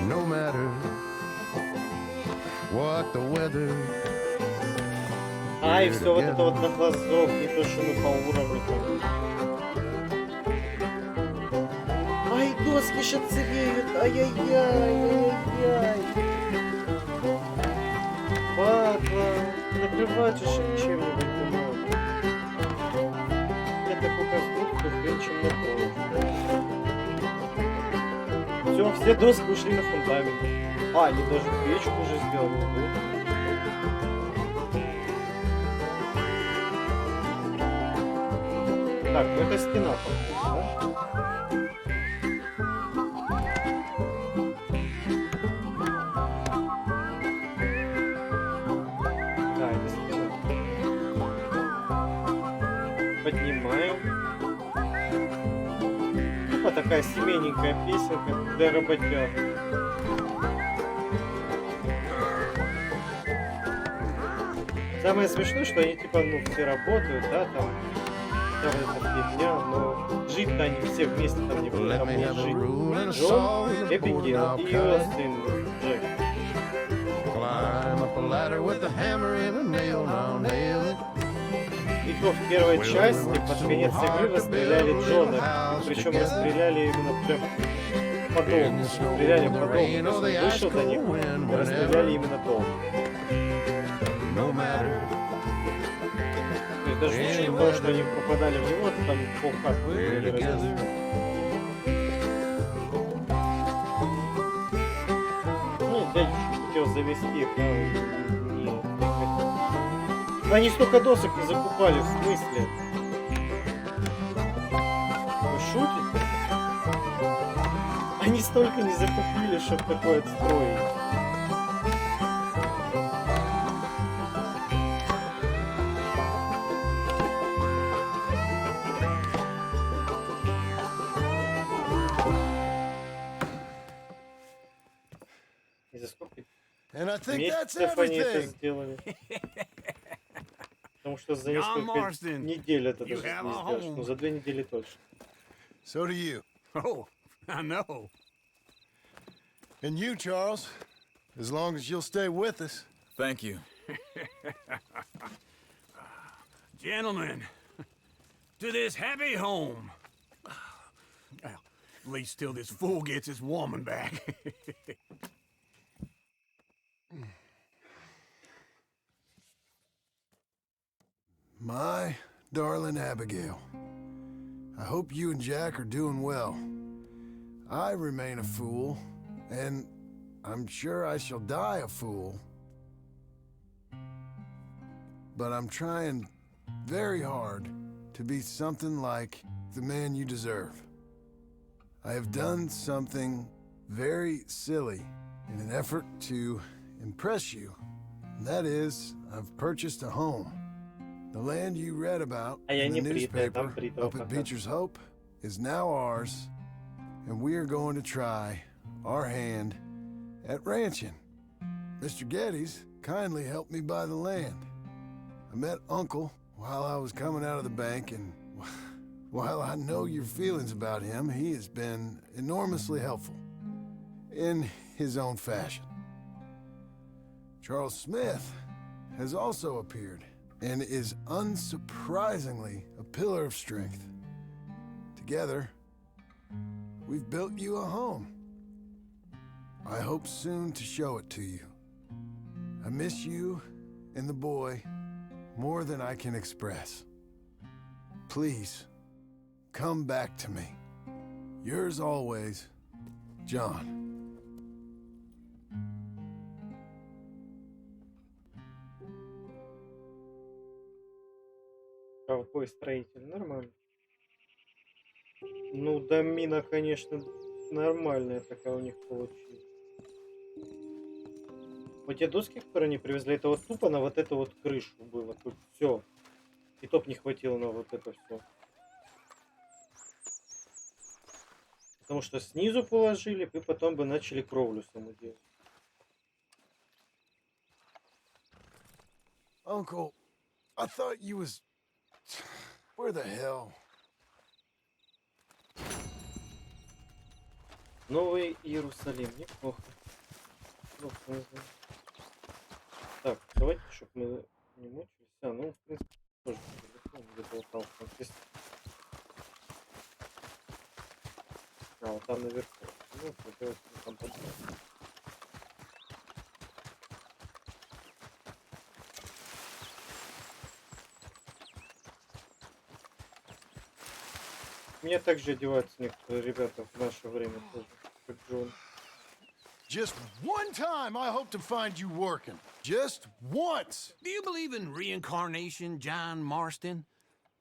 No matter what the weather. А, и все вот это вот на глазок, не то, что мы по уровню там. Ай, доски шацереют, ай-яй-яй, ай-яй-яй. Падла, накрывать же чем-нибудь не надо. Я такую конструкцию хрен чем на пол. Все, все доски ушли на фундамент. А, они даже печку уже сделали. Так, ну это стена, по-моему, да? Да, это стена. Поднимаем. Типа такая семейненькая песенка для работяг. Самое смешное, что они типа, ну, все работают, да, там вся вот эта фигня, но жить-то они все вместе там не будут, там будут жить Джон, Эбигейл и ее сын Джек. Climb up a ladder with a hammer and a nail, now nail it. И то в первой части под конец игры расстреляли Джона, причем расстреляли именно прям по дому, стреляли по дому, то есть он вышел до них и расстреляли именно дом. То есть даже в случае того, что они попадали в него, там полхаты были разнесли. Ну, дядечка хотел завести их, но не хотел. Они столько досок не закупали, в смысле? Вы шутите? Они столько не закупили, чтобы такое отстроить. И за сколько месяцев они это сделали? Потому что за несколько недель это даже не сделаешь. Ну, за 2 недели точно. So do you. Oh, I know. And you, Charles. As long as you'll stay with us. Thank you. Gentlemen, to this happy home. Well, at least till this fool gets his woman back. My darling Abigail, I hope you and Jack are doing well. I remain a fool, and I'm sure I shall die a fool. But I'm trying very hard to be something like the man you deserve. I have done something very silly in an effort to impress you. And that is, I've purchased a home. The land you read about in the newspaper up at Beecher's Hope is now ours, and we are going to try our hand at ranching. Mr. Geddes kindly helped me buy the land. I met Uncle while I was coming out of the bank, and while I know your feelings about him, he has been enormously helpful in his own fashion. Charles Smith has also appeared and is unsurprisingly a pillar of strength. Together, we've built you a home. I hope soon to show it to you. I miss you and the boy more than I can express. Please, come back to me. Yours always, John. Ковбой-строитель, нормально. Ну, домина, конечно, нормальная такая у них получилась. Вот те доски, которые они привезли, это вот тупо на вот эту вот крышу было. Тут все. И топ не хватило на вот это все. Потому что снизу положили, и потом бы начали кровлю саму делать. Uncle, I thought you was... Where the hell? Новый Иерусалим, неплохо. Так, давайте, чтобы мы не мучились. А, ну, в принципе, тоже где-то болтался. А, вот там наверху. Ну, давайте там подойдем. У меня также одеваются некоторые ребята в наше время тоже. как Джон. Just one time I hope to find you working. Just once. Do you believe in reincarnation, John Marston?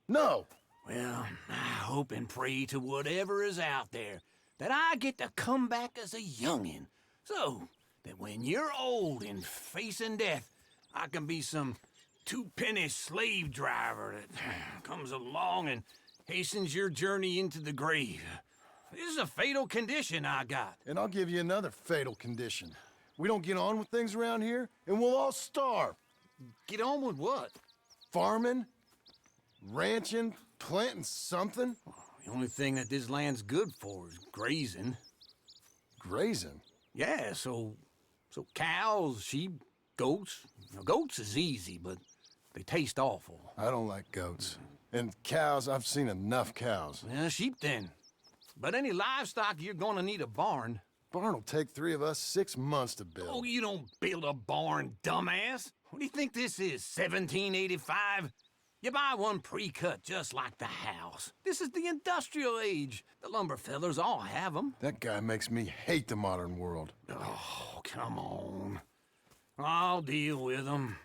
No. Well, I hope and pray to whatever is out there that I get to come back as a youngin', so that when you're old and facing death, I can be some two-penny slave driver that comes along and hastens your journey into the grave. This is a fatal condition I got. And I'll give you another fatal condition. We don't get on with things around here, and we'll all starve. Get on with what? Farming, ranching, planting something. The only thing that this land's good for is grazing. Grazing? Yeah, so cows, sheep, goats. Now, goats is easy, but they taste awful. I don't like goats. And cows, I've seen enough cows. Yeah, sheep then. But any livestock, you're gonna need a barn. Barn will take 3 of us 6 months to build. Oh, you don't build a barn, dumbass. What do you think this is, 1785? You buy one pre-cut just like the house. This is the industrial age. The lumber fellers all have them. That guy makes me hate the modern world. Oh, come on. I'll deal with them.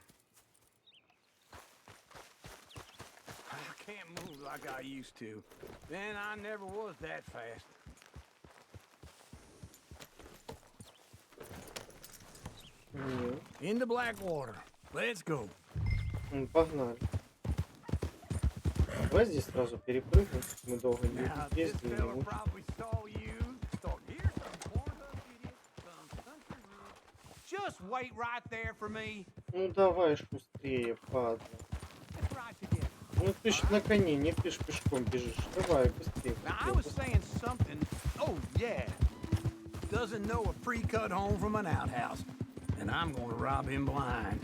I can't move like I used to. Then I never was that fast. Into Blackwater. Let's go. Погнали. Давай здесь сразу перепрыгнем. Мы долго не Now, this ездили. fella Ну, probably saw you. Start here, some corn husk idiot, some country road. Just wait right there for me. ну давай шустрее, падла. Let's ride together. Ну ты ж на коне, не ты ж пешком бежишь. Давай, быстрее. Now, I was saying something. Oh, yeah. Doesn't know a pre-cut home from an outhouse. And I'm gonna rob him blind.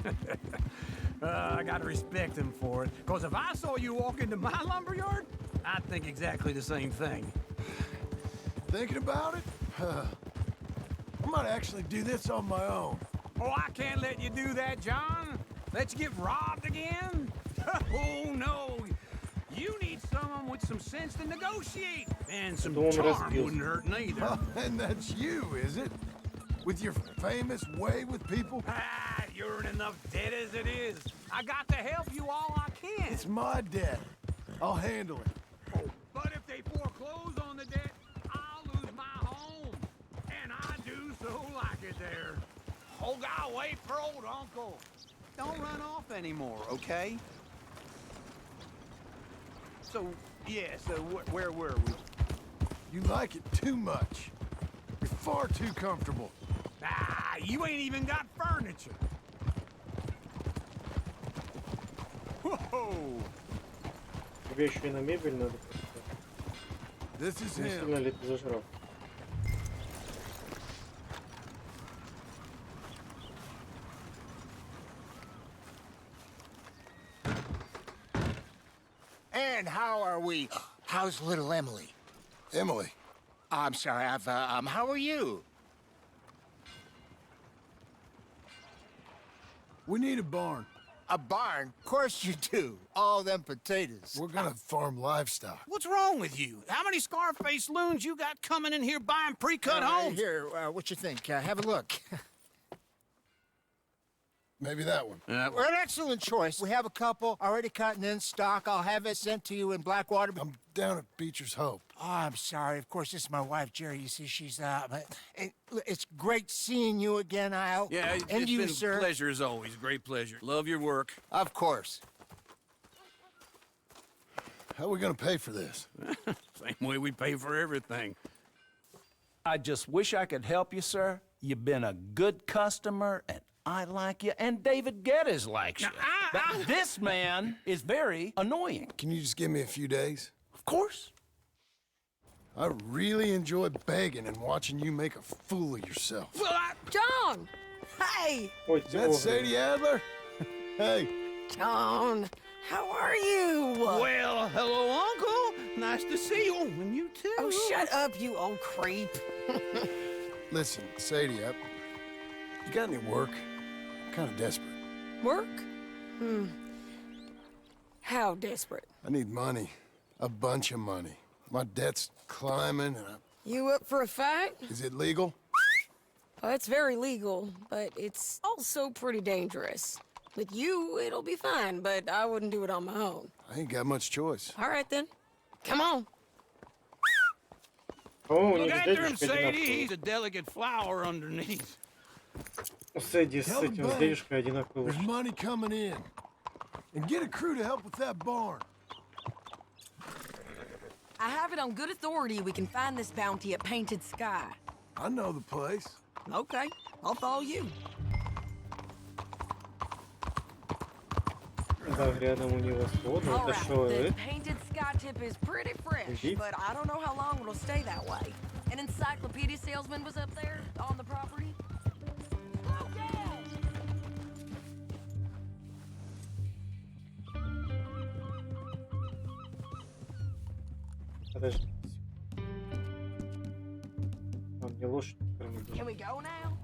I gotta respect him for it. Because if I saw you walk into my lumberyard, I'd think exactly the same thing. Thinking about it? I might actually do this on my own. Oh, I can't let you do that, John. Let you get robbed again? Oh, no. You need someone with some sense to negotiate. And some charm wouldn't hurt neither. And that's you, is it? With your famous way with people? Ah, you're in enough debt as it is. I got to help you all I can. It's my debt. I'll handle it. Oh, but if they foreclose on the debt, I'll lose my home. And I do so like it there. Oh, God, wait for old Uncle. Don't run off anymore, okay? So, yeah, so where were we? You like it too much. You're far too comfortable. Ah, you ain't even got furniture. Whoa! Тебе еще и на мебель надо просто. This is Не him. сильно ли ты зажрал? And how are we? How's little Emily? Emily. I'm sorry, how are you? We need a barn. A barn? Of course you do. All them potatoes. We're gonna farm livestock. What's wrong with you? How many Scarface loons you got coming in here buying pre-cut homes? Here, what you think? Have a look. Maybe that one. We're an excellent choice. We have a couple already cut and in stock. I'll have it sent to you in Blackwater. I'm down at Beecher's Hope. Oh, I'm sorry. Of course, this is my wife, Jerry. You see, she's it's great seeing you again, Al. Yeah, and it's you, been sir. a pleasure as always. Great pleasure. Love your work. Of course. How are we gonna pay for this? Same way we pay for everything. I just wish I could help you, sir. You've been a good customer, and I like you, and David Geddes likes you. But this man is very annoying. Can you just give me a few days? Of course. I really enjoy begging and watching you make a fool of yourself. Well, John! Hey! Is that Sadie Adler? Hey. John, how are you? Well, hello, Uncle. Nice to see you. And you too. Oh, shut up, you old creep. Listen, Sadie, you got any work? I'm kind of desperate. Work? How desperate? I need money. A bunch of money. My debt's climbing, and You up for a fight? Is it legal? Well, it's very legal, but it's also pretty dangerous. With you, it'll be fine, but I wouldn't do it on my own. I ain't got much choice. All right, then. Come on. По-моему, у Look них с after him, дядюшкой Sadie. одинаковые. He's a delicate flower underneath. У Сэдди с Tell the этим, с bank дядюшкой одинаковые. there's money coming in. And get a crew to help with that barn. I have it on good authority we can find this bounty at Painted Sky. I know the place. Okay, I'll follow you. Да, рядом у него свод. All Это right, что, the это? Painted Sky tip is pretty fresh, Indeed. but I don't know how long it'll stay that way. An encyclopedia salesman was up there on the property. Подожди. А, мне лошадь кормить. Can we go now?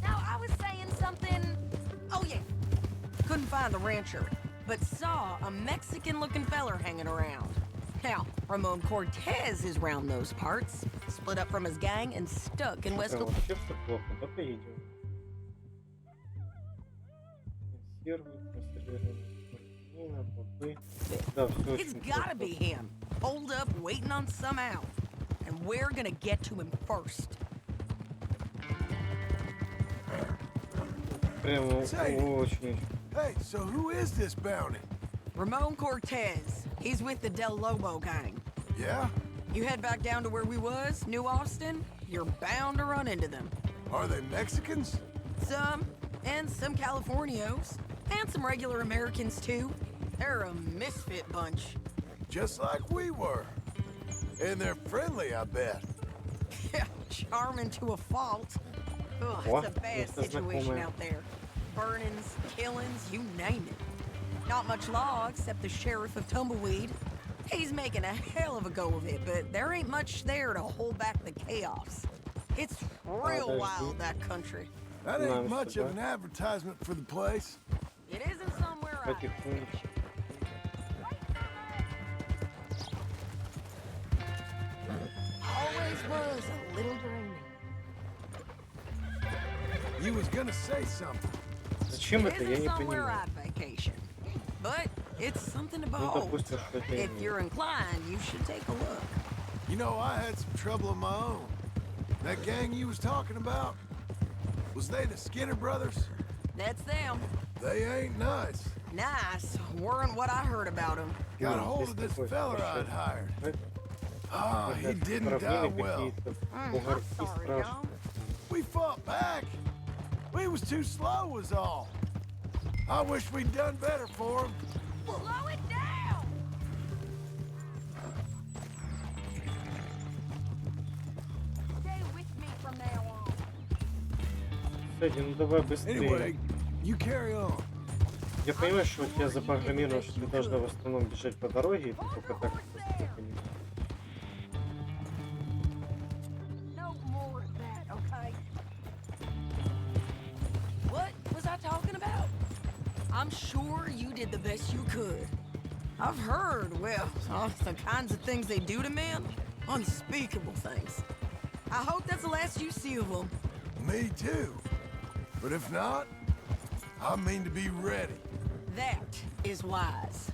Now, I was saying something. Oh, yeah. Couldn't find the rancher, but saw a Mexican-looking feller hanging around. Now, Ramon Cortez is round those parts, split up from his gang and stuck in West. Прям вообще все плохо. Да поедем. Консервы, консервированные мартина, бобы. Да, все It's очень gotta плохо. be him. Hold up, waiting on some out. And we're gonna get to him first. Прям Say- очень. Hey, so who is this bounty? Ramon Cortez. He's with the Del Lobo gang. Yeah? You head back down to where we was, New Austin, you're bound to run into them. Are they Mexicans? Some, and some Californios, and some regular Americans too. They're a misfit bunch. Just like we were. And they're friendly, I bet. Yeah, charming to a fault. Ugh, What? it's a bad Место situation знакомое. out there. Burnings, killings, you name it. Not much law except the sheriff of Tumbleweed. He's making a hell of a go of it, but there ain't much there to hold back the chaos. It's real Подожди. wild, that country. That Нам ain't much сюда. of an advertisement for the place. It isn't somewhere I Потихонечку. always was a little dreamy. You was gonna say something. Зачем It это, я isn't не somewhere понимаю. I'd vacation. But it's something to Ну, behold. допустим, что это If имеет. you're inclined, you should take a look. You know, I had some trouble of my own. That gang you was talking about, was they the Skinner brothers? That's them. They ain't nice. Nice. Weren't what I heard about them. Got Ну, hold здесь of this такой fella хорошо. I'd hired. Это Ah, he didn't die сравнения well. какие-то, I'm бугорки sorry, страшные. John. We fought back. We was too slow was all. I wish we'd done better for him. Slow it down! Stay with me from now on. Кстати, ну давай быстрее. Anyway, you carry on. Я понимаю, что у тебя запрограммировано, что ты должна в основном бежать по дороге, и ты только так это понимаешь. No more of that, okay? What was I talking about? I'm sure you did the best you could. I've heard, well, the kinds of things they do to men. Unspeakable things. I hope that's the last you see of them. Me too. But if not, I mean to be ready. That is wise.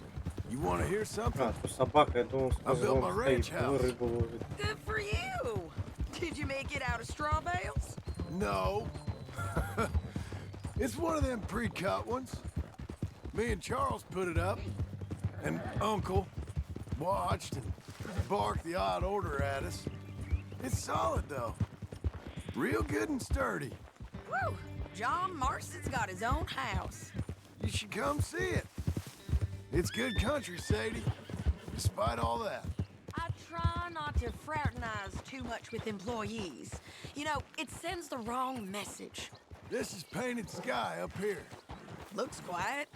You want to hear something? А, то собака, я думал, I что built my он стоит, ranch вы house. рыбу ловит. Good for you. Did you make it out of straw bales? No. It's one of them pre-cut ones. Me and Charles put it up, and Uncle watched and barked the odd order at us. It's solid, though. Real good and sturdy. Woo! John Marston's got his own house. You should come see it. It's good country, Sadie, despite all that. I try not to fraternize too much with employees. You know, it sends the wrong message. This is Painted Sky up here. Looks quiet.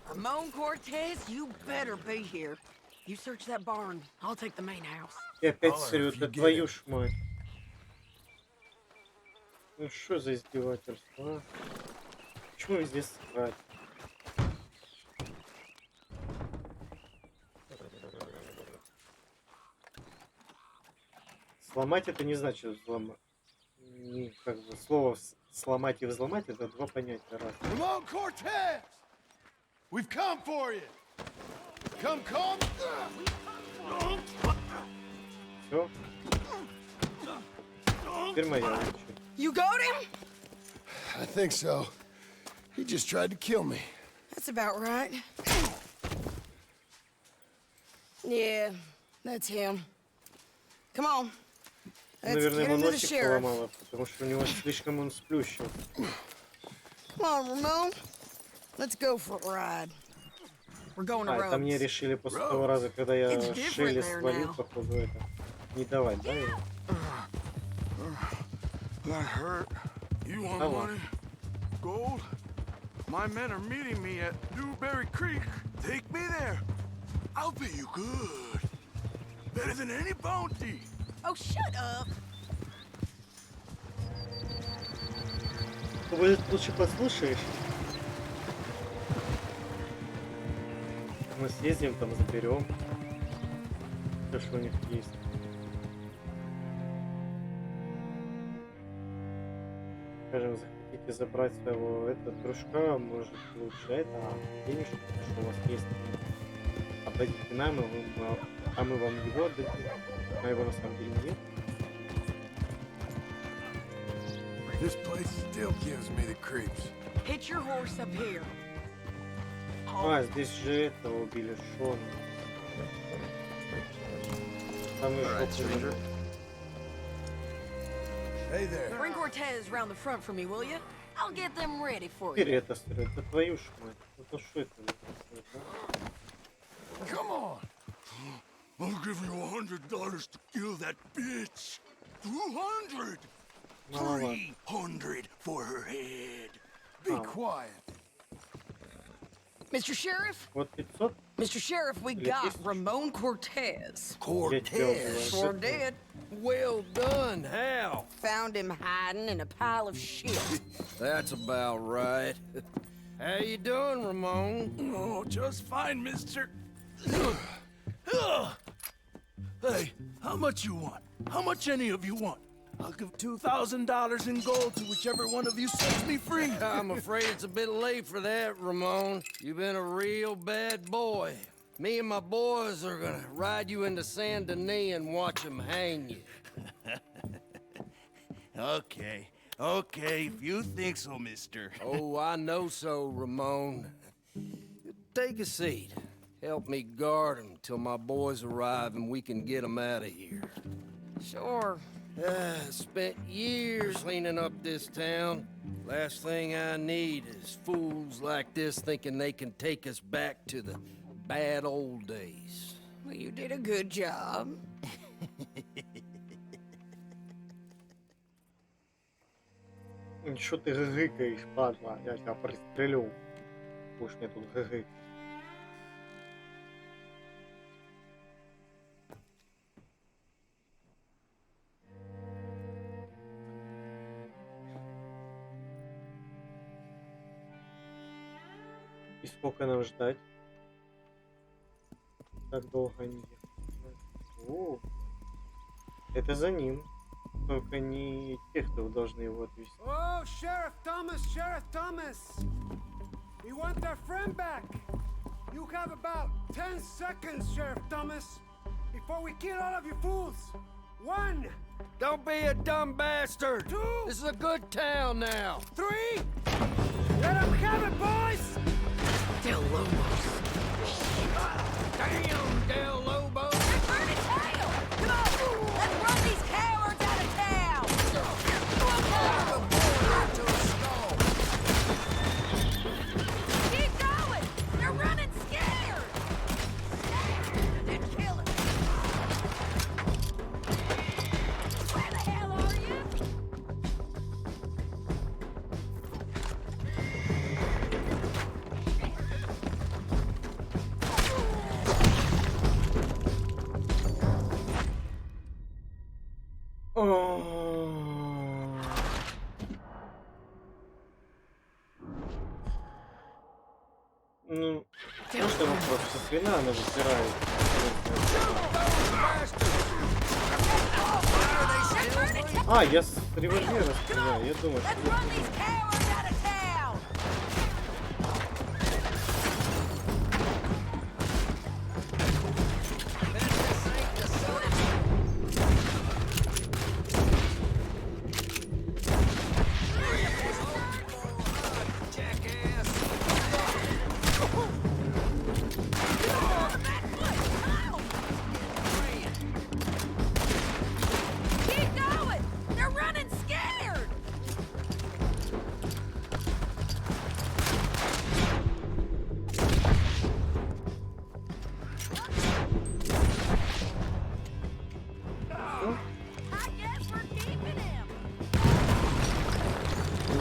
Ramon Cortez, you better be here. You search that barn. I'll take the main house. И опять Alright, Серёга, if you да get твою it. ж мать. Ну что за издевательство, а? Почему везде срать? Сломать это не значит взломать. Как бы слово сломать и взломать это два понятия разных. Ramon Cortez! We've come for you! Come! Все. Теперь моя очередь. You got him? I think so. He just tried to kill me. That's about right. Yeah, that's him. Come on. Let's Наверное, get ему him to the носик sheriff. поломало, потому что у него слишком он сплющил. Come on, Ramon. Let's go for a ride. We're going to Это мне Rhodes. решили после того раза, когда я It's different Шелли there свалил, now. походу, это не давать, да? ему? That hurt. You want Hello. money? Gold? My men are meeting me at Newberry Creek. Take me there. I'll pay you good. Better than any bounty. Oh, shut up. Вы лучше послушаешь. Мы съездим, там заберем. То, что у них есть. Скажем, захотите забрать своего дружка, может лучше это, денежку, что у вас есть. Отдадите нам, а мы вам его отдадим. А его на самом деле нет. This place still gives me the creeps. Hitch your horse up here. А, здесь же этого убили, Шона. Самый жопный. Hey there. Bring Cortez round the front for me, will you? I'll get them ready for Теперь you. это стреляет, да твою ж мать. Это что это? Come on. I'll give you $100 to kill that bitch. 200. Маловато. 300 for her head. Be quiet. Mr. Sheriff? Вот 500? Mr. Sheriff, we got Ramon Cortez. Cortez? Sure did. Well done, Hal. Found him hiding in a pile of shit. That's about right. How you doing, Ramon? Oh, just fine, mister. Hey, how much you want? How much any of you want? I'll give $2,000 in gold to whichever one of you sets me free. I'm afraid it's a bit late for that, Ramon. You've been a real bad boy. Me and my boys are gonna ride you into Saint Denis and watch them hang you. Okay, if you think so, mister. Oh, I know so, Ramon. Take a seat. Help me guard them till my boys arrive and we can get them out of here. Sure. Spent years cleaning up this town. Last thing I need is fools like this thinking they can take us back to the bad old days. Well, you did a good job. Что ты гыгаешь, падла? Я тебя пристрелю. Будешь мне тут гыгать. И сколько нам ждать? Как долго они ехали? О, это за ним. Только не те, кто должны его отвезти. Oh, Sheriff Thomas! We want our friend back. You have about 10 seconds, Sheriff Thomas, before we kill all of you fools. 1. Don't be a dumb bastard. 2. This is a good town now. 3. Let them have it, boys! Del Lobos. Damn, Del Lobo. Turn it tail! Come on! Let's run these cowards out of town! Keep going! They're running scared! They're killing! Where the hell are you? Ну, просто вопрос. Со свина она выпирает. А, я с револьвера стреляю, я думаю, что...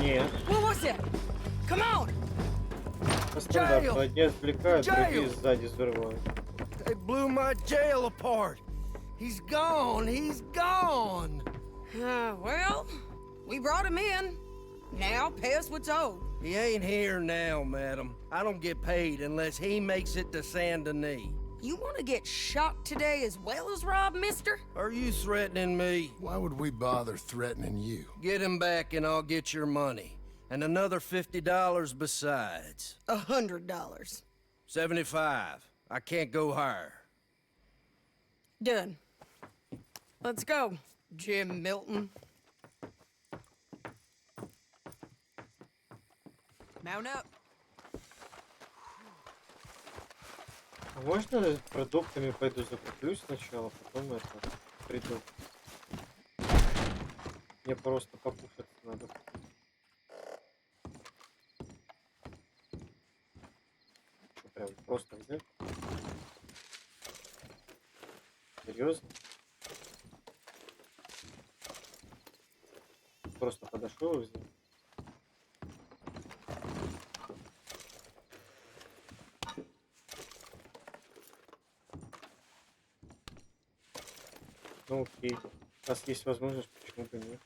Нет. Стандартно. Одни отвлекают, другие сзади взрывают. They blew my jail apart. He's gone. He's gone. Well, we brought him in. Now pay us what's owed. He ain't here now, madam. I don't get paid unless he makes it to Saint Denis. You want to get shot today as well as Rob, mister? Are you threatening me? Why would we bother threatening you? Get him back and I'll get your money. And another $50 besides. $100. 75. I can't go higher. Done. Let's go, Jim Milton. Mount up. А можно продуктами пойду закуплюсь сначала, потом это приду. Мне просто покушать надо. Что, прям просто взять? Серьезно? Просто подошел и взял. Ну окей. Раз есть возможность, почему бы нет?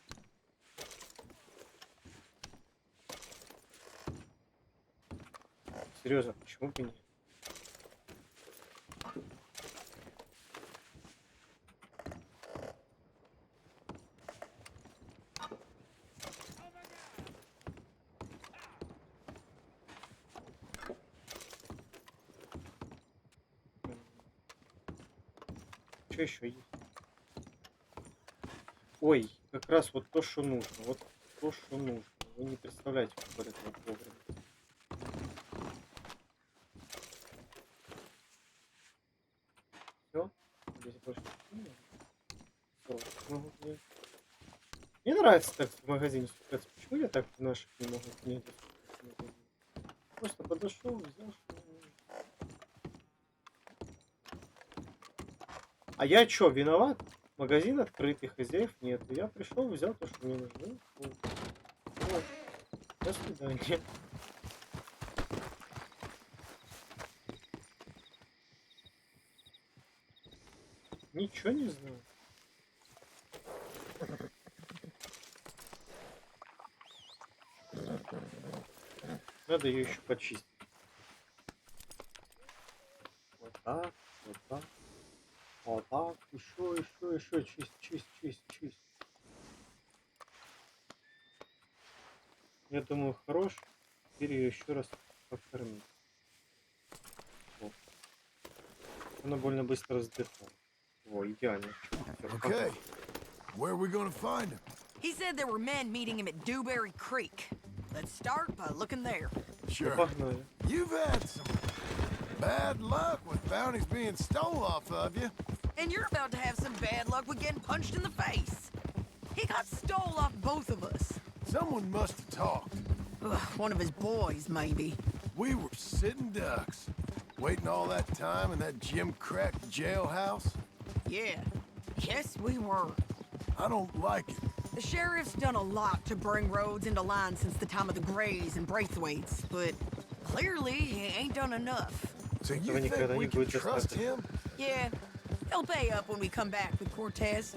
Серьезно, почему бы нет? Что еще есть? Ой, как раз вот то, что нужно. Вот то, что нужно. Вы не представляете, как это вовремя. Все? Здесь больше не могу взять. Мне нравится так в магазине стукаться. Почему я так в наших не могу снять? Просто подошел, взял, что мне нужно. А я что, виноват? Магазин открытый, хозяев нет. Я пришел, взял то, что мне нужно. Вот. До свидания. Ничего не знаю. Надо ее еще почистить. Вот так, вот так. Вот так, еще, чисть. Я думаю, хорош. Теперь ее еще раз покормить. Вот. Она больно быстро сдыхала. О, идеально. Okay, where are we gonna find him? He said there were men meeting him at Dewberry Creek. Let's start by looking there. Sure. You've had some bad luck with bounties being stole off of you. And you're about to have some bad luck with getting punched in the face. He got stole off both of us. Someone must have talked. Ugh, one of his boys, maybe. We were sitting ducks, waiting all that time in that gim-crack jailhouse. Yeah. Yes, we were. I don't like it. The sheriff's done a lot to bring roads into line since the time of the Grays and Braithwaites, but clearly he ain't done enough. So you think we can trust him? Yeah. He'll pay up when we come back with Cortez.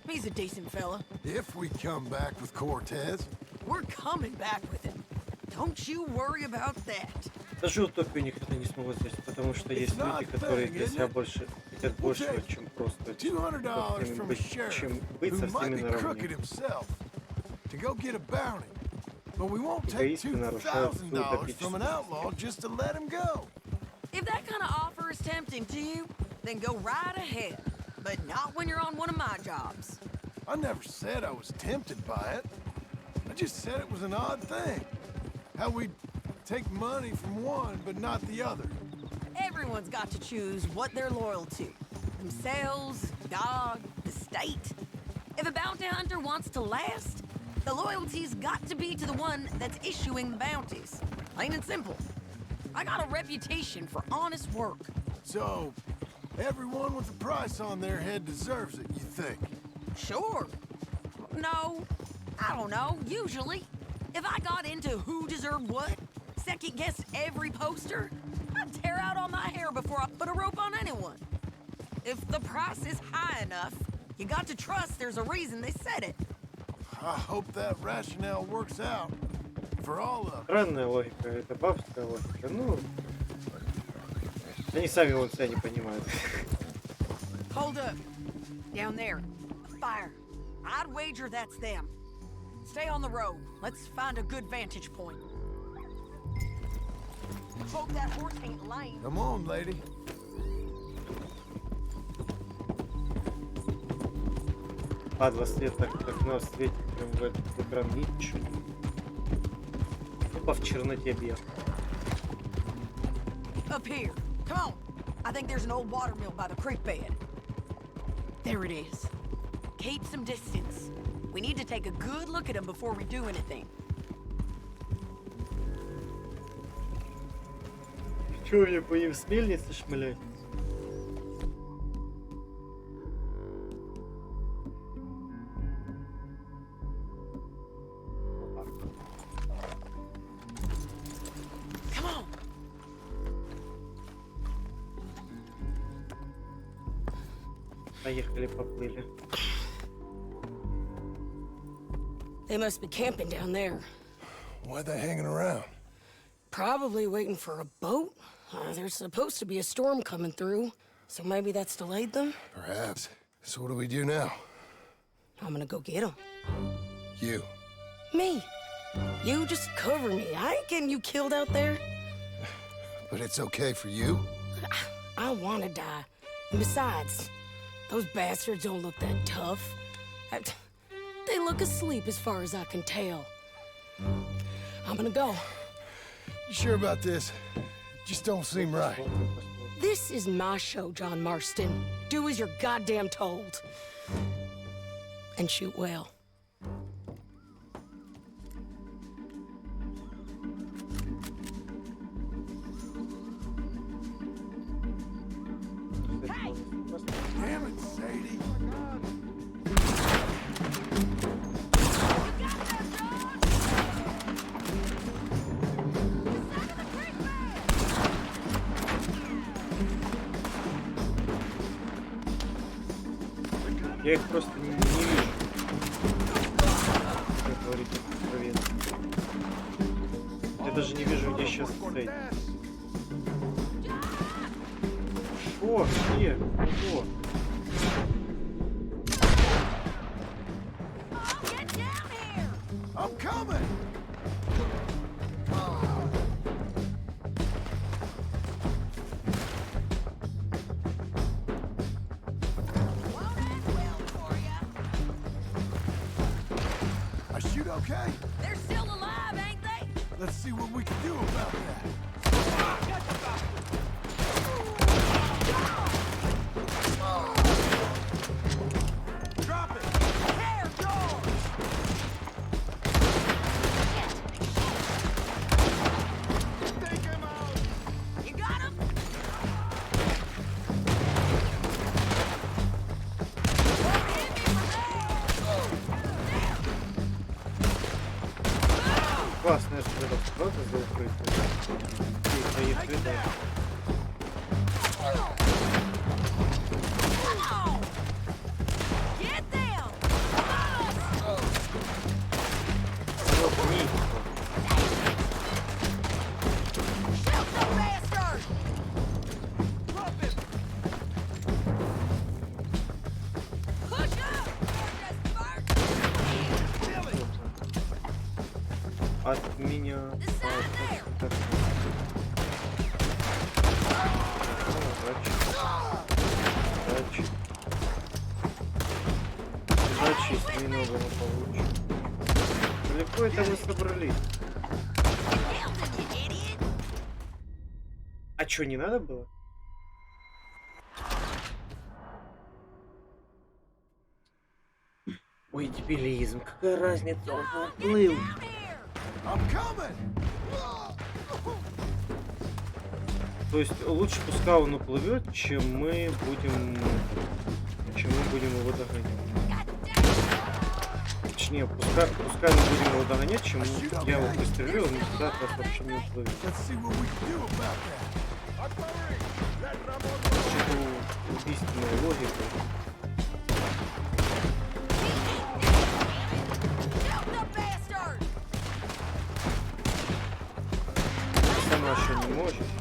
He's a decent fella. If we come back with Cortez. We're coming back with him. Don't you worry about that. Даже утопию никогда не смогу здесь, потому что есть люди, которые для себя больше хотят большего, чем просто $200 from a sheriff чем быть со who might всеми be наравне. crooked himself to go get a bounty. But we won't take Эгоисты нарушают всю $2,000 from an утопическую. outlaw just to let him go. If that kind of offer is tempting to you, then go right ahead. But not when you're on one of my jobs. I never said I was tempted by it. I just said it was an odd thing. How we'd take money from one, but not the other. Everyone's got to choose what they're loyal to. Themselves, God, the state. If a bounty hunter wants to last, the loyalty's got to be to the one that's issuing the bounties. Plain and simple. I got a reputation for honest work. So, everyone with a price on their head deserves it, you think? Sure. No, I don't know, usually. If I got into who deserved what, second-guessed every poster, I'd tear out all my hair before I put a rope on anyone. If the price is high enough, you got to trust there's a reason they said it. I hope that rationale works out for all of us. Странная логика, это бабская логика. Ну, они сами вон себя не понимают. Hold up. Down there. A fire. I'd wager that's them. Stay on the road. Let's find a good vantage point. Hope that horse ain't lame. Come on, lady. Падла свет так нас светит прям в этот экран, ничего не. Тупо в черноте бьет. Up here. Come on. I think there's an old water mill by the creek bed. There it is. Keep some distance. We need to take a good look at them before we do anything. Чего мне по ним с мельницы шмалять? Come on. Поехали, поплыли. They must be camping down there. Why are they hanging around? Probably waiting for a boat. There's supposed to be a storm coming through, so maybe that's delayed them. Perhaps. So what do we do now? I'm gonna go get them. You. Me. You just cover me. I ain't getting you killed out there. But it's okay for you? I wanna die. And besides, those bastards don't look that tough. They look asleep as far as I can tell. I'm gonna go. You sure about this? Just don't seem right. This is my show, John Marston. Do as you're goddamn told. And shoot well. Damn it, Sadie. Я их просто не вижу. Как говорится, привет. Я даже не вижу, где сейчас стоит. Шо? Где? Кто? I'm coming! I shoot okay? They're still alive, ain't they? Let's see what we can do about that. Drop it! There, yours! Take him out! You got him? Классная школа, правда, за укрытие? И свои открытые. Get them! Shoot the bastard! Drop it! от меня. Удачи, если немного мы получим. Далеко это вы собрались? А чё, не надо было? Ой, дебилизм, какая разница, он уплыл. То есть лучше пускай он уплывет, чем мы будем его догонять. Точнее, пускай мы будем его догонять, чем я его пристрелю, он никуда от нас вообще не уплывет. Что убийственная логика. Сама еще не можешь.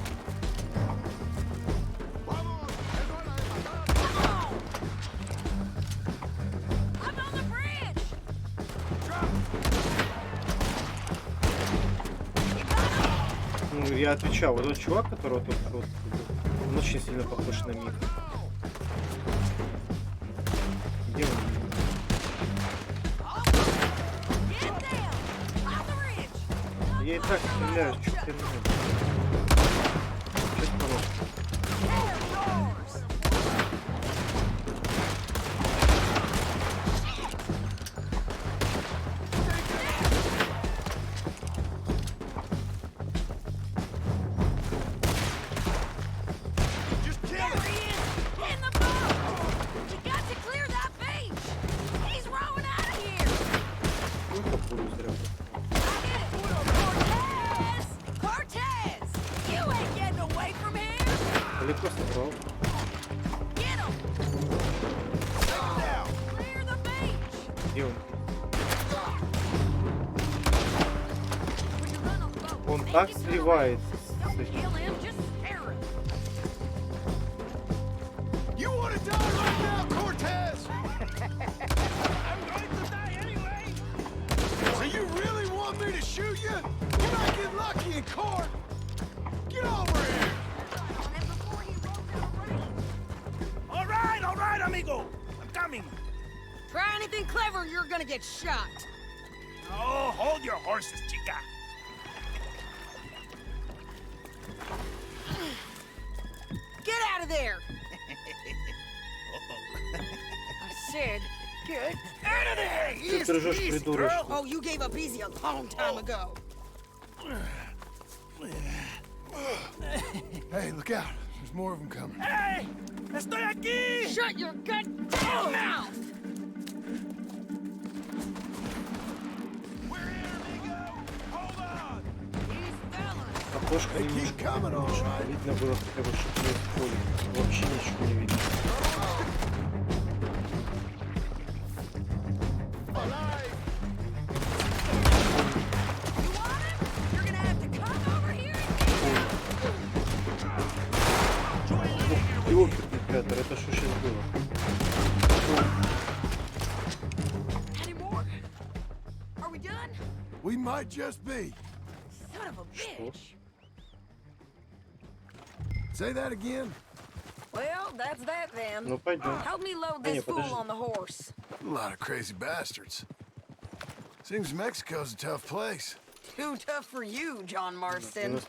Ну, я отвечал, вот этот чувак, которого тут вот, он очень сильно похож на Мика. Где он? Я и так стреляю, что ты надо? Сейчас поможешь. Далеко собрал. Где он? Он так сливается с этим. So you really want me to shoot you? You might get lucky in court. Get over here. All right, amigo. I'm coming. Try anything clever, you're gonna get shot. Oh, hold your horses, chica. Get out of there! I said, get out of there! Easy, girl. Oh, you gave up easy a long time ago. Hey, look out. There's more of them coming. Hey! Estoy aquí! Shut your goddamn mouth! Окошко немножко видно было, хотя бы что происходит. Вообще ничего не видно. Оператор, это что сейчас было? We might just be. Son of a bitch. Say that again. Well, that's that then. Ну пойдем. Help me load this fool on the horse. A lot of crazy bastards. Seems Mexico's a tough place. Too tough for you, John Marston.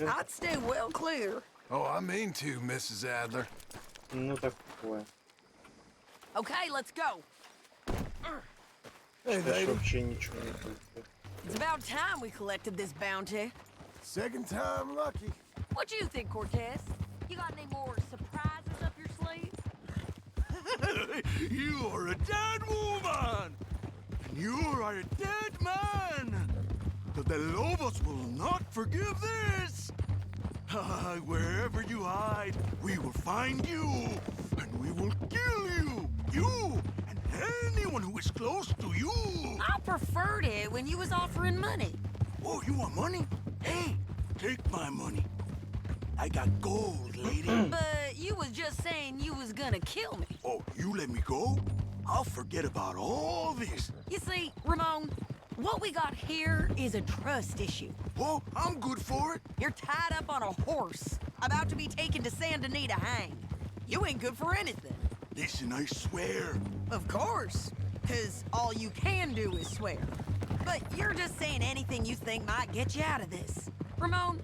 I'd stay well clear. Oh, I mean to, Mrs. Adler. Ну такое. Okay, let's go. Hey, lady. Вообще ничего не происходит. It's about time we collected this bounty. Second time lucky. What do you think, Cortez? You got any more surprises up your sleeve? You are a dead woman! And you are a dead man! The De Lobos will not forgive this! Wherever you hide, we will find you, and we will kill you! You and anyone who is close to you! I preferred it when you was offering money. Oh, you want money? Hey, take my money. I got gold, lady. But you was just saying you was gonna kill me. Oh, you let me go? I'll forget about all this. You see, Ramon, What we got here is a trust issue. Oh, I'm good for it. You're tied up on a horse, about to be taken to Saint Denis to hang. You ain't good for anything. Listen, I swear. Of course, because all you can do is swear. But you're just saying anything you think might get you out of this. Ramon,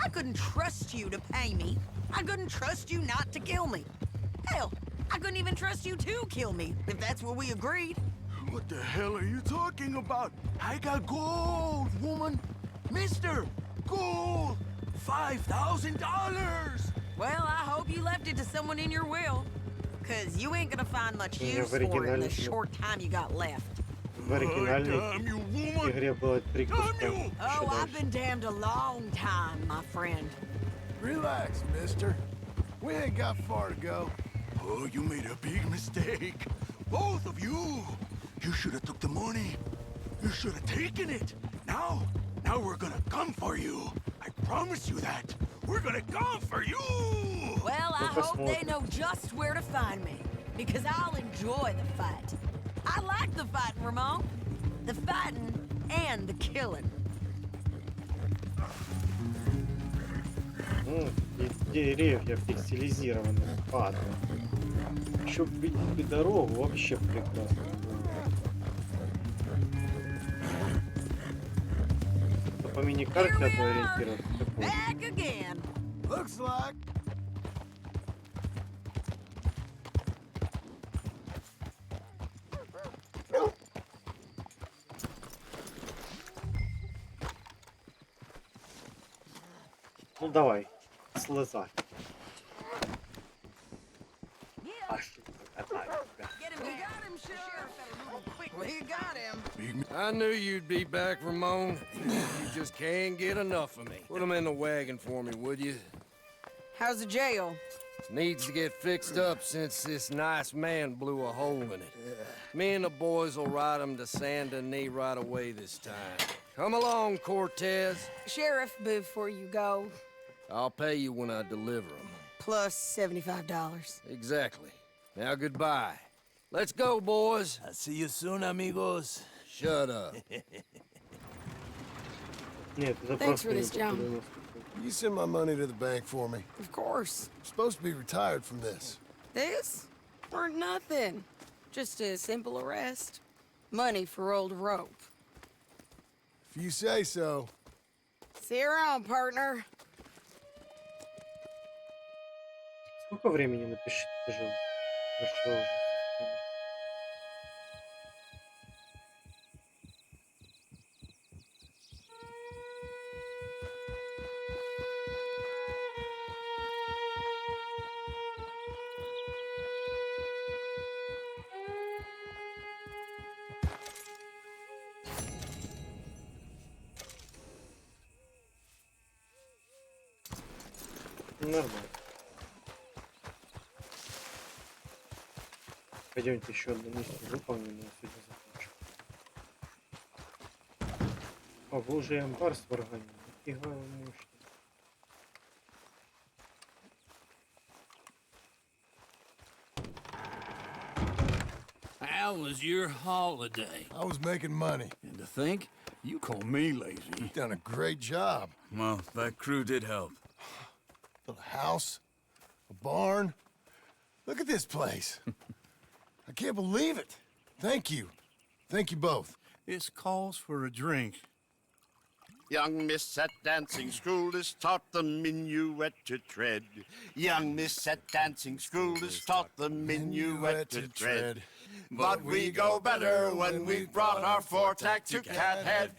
I couldn't trust you to pay me. I couldn't trust you not to kill me. Hell, I couldn't even trust you to kill me, if that's what we agreed. What the hell are you talking about? I got gold, woman. Mister, gold. $5,000. Well, I hope you left it to someone in your will. Because you ain't gonna find much use for it in the short time you got left. В оригинальной игре было 3 куска. Oh, I've been damned a long time, my friend. Relax, mister. We ain't got far to go. Oh, you made a big mistake. Both of you. You should have took the money. You should have taken it. Now we're gonna come for you. I promise you that. We're gonna come for you. Well, I hope they know just where to find me. Because I'll enjoy the fight. I like the fighting, Ramon. The fighting and the killing. Деревья пикселизированы, падают. Еще видите дорогу, вообще прекрасно. Это по мини-карте одной ориентироваться. Back again. Looks like. Ну давай, слезай. I knew you'd be back, Ramon. You just can't get enough of me. Put him in the wagon for me, would you? How's the jail? Needs to get fixed up since this nice man blew a hole in it. Me and the boys will ride him to Saint Denis right away this time. Come along, Cortez. Sheriff, before you go. I'll pay you when I deliver him. Plus $75. Exactly. Now goodbye. Let's go, boys. I'll see you soon, amigos. Shut up. Thanks for this, John. You send my money to the bank for me. Of course. I'm supposed to be retired from this. This? Or nothing. Just a simple arrest. Money for old rope. If you say so. See you around, partner. Сколько времени, напишите, пожалуйста. Прошло уже. Нормально. Пойдемте еще одну миссию выполним, и сегодня закончим. О, вы уже амбар сварганили. Нафига вы мощно. How was your holiday? I was making money. And to think, you call me lazy. You've done a great job. Well, that crew did help. Built a house, a barn. Look at this place. I can't believe it. Thank you. Thank you both. This calls for a drink. Young miss at dancing school is taught the minuet to tread. Young miss at dancing school is taught the minuet to tread. But we go better when we've brought our four-tack to Cathead.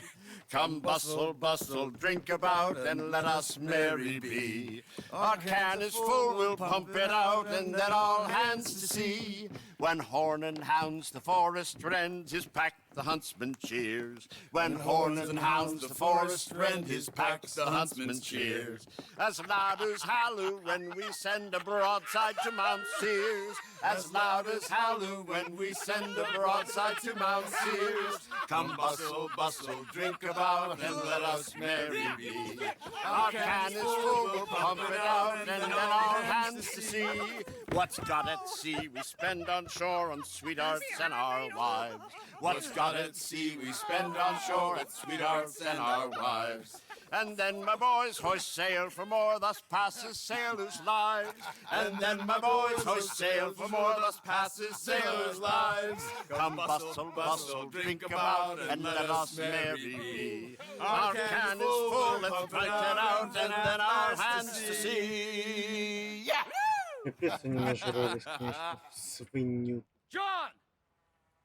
Come bustle, bustle, drink about, and let us merry be. Our can is full, we'll pump it out, and then all hands to see. When horn and hounds the forest rend, his pack the huntsman cheers. When horn and hounds the forest rend, his pack the huntsman cheers. As loud as halloo when we send a broadside to Mount Sears. As loud as halloo when we send a broadside to Mount Sears. Come bustle, bustle, drink about, and let us merry be. Our can is full, we'll pump it out, and then all hands to see. What's got at sea we spend on shore on sweethearts and our wives. What's got at sea we spend on shore on sweethearts and our wives. And then my boys hoist sail for more, thus passes sailors' lives. And then my boys hoist sail for more, thus passes sailors' lives. Come bustle, bustle, drink about, and let us merry be. Our can is full, let's break it out, and then our hands to sea. Yeah! Капец, они нажрались, конечно, в свинью. John!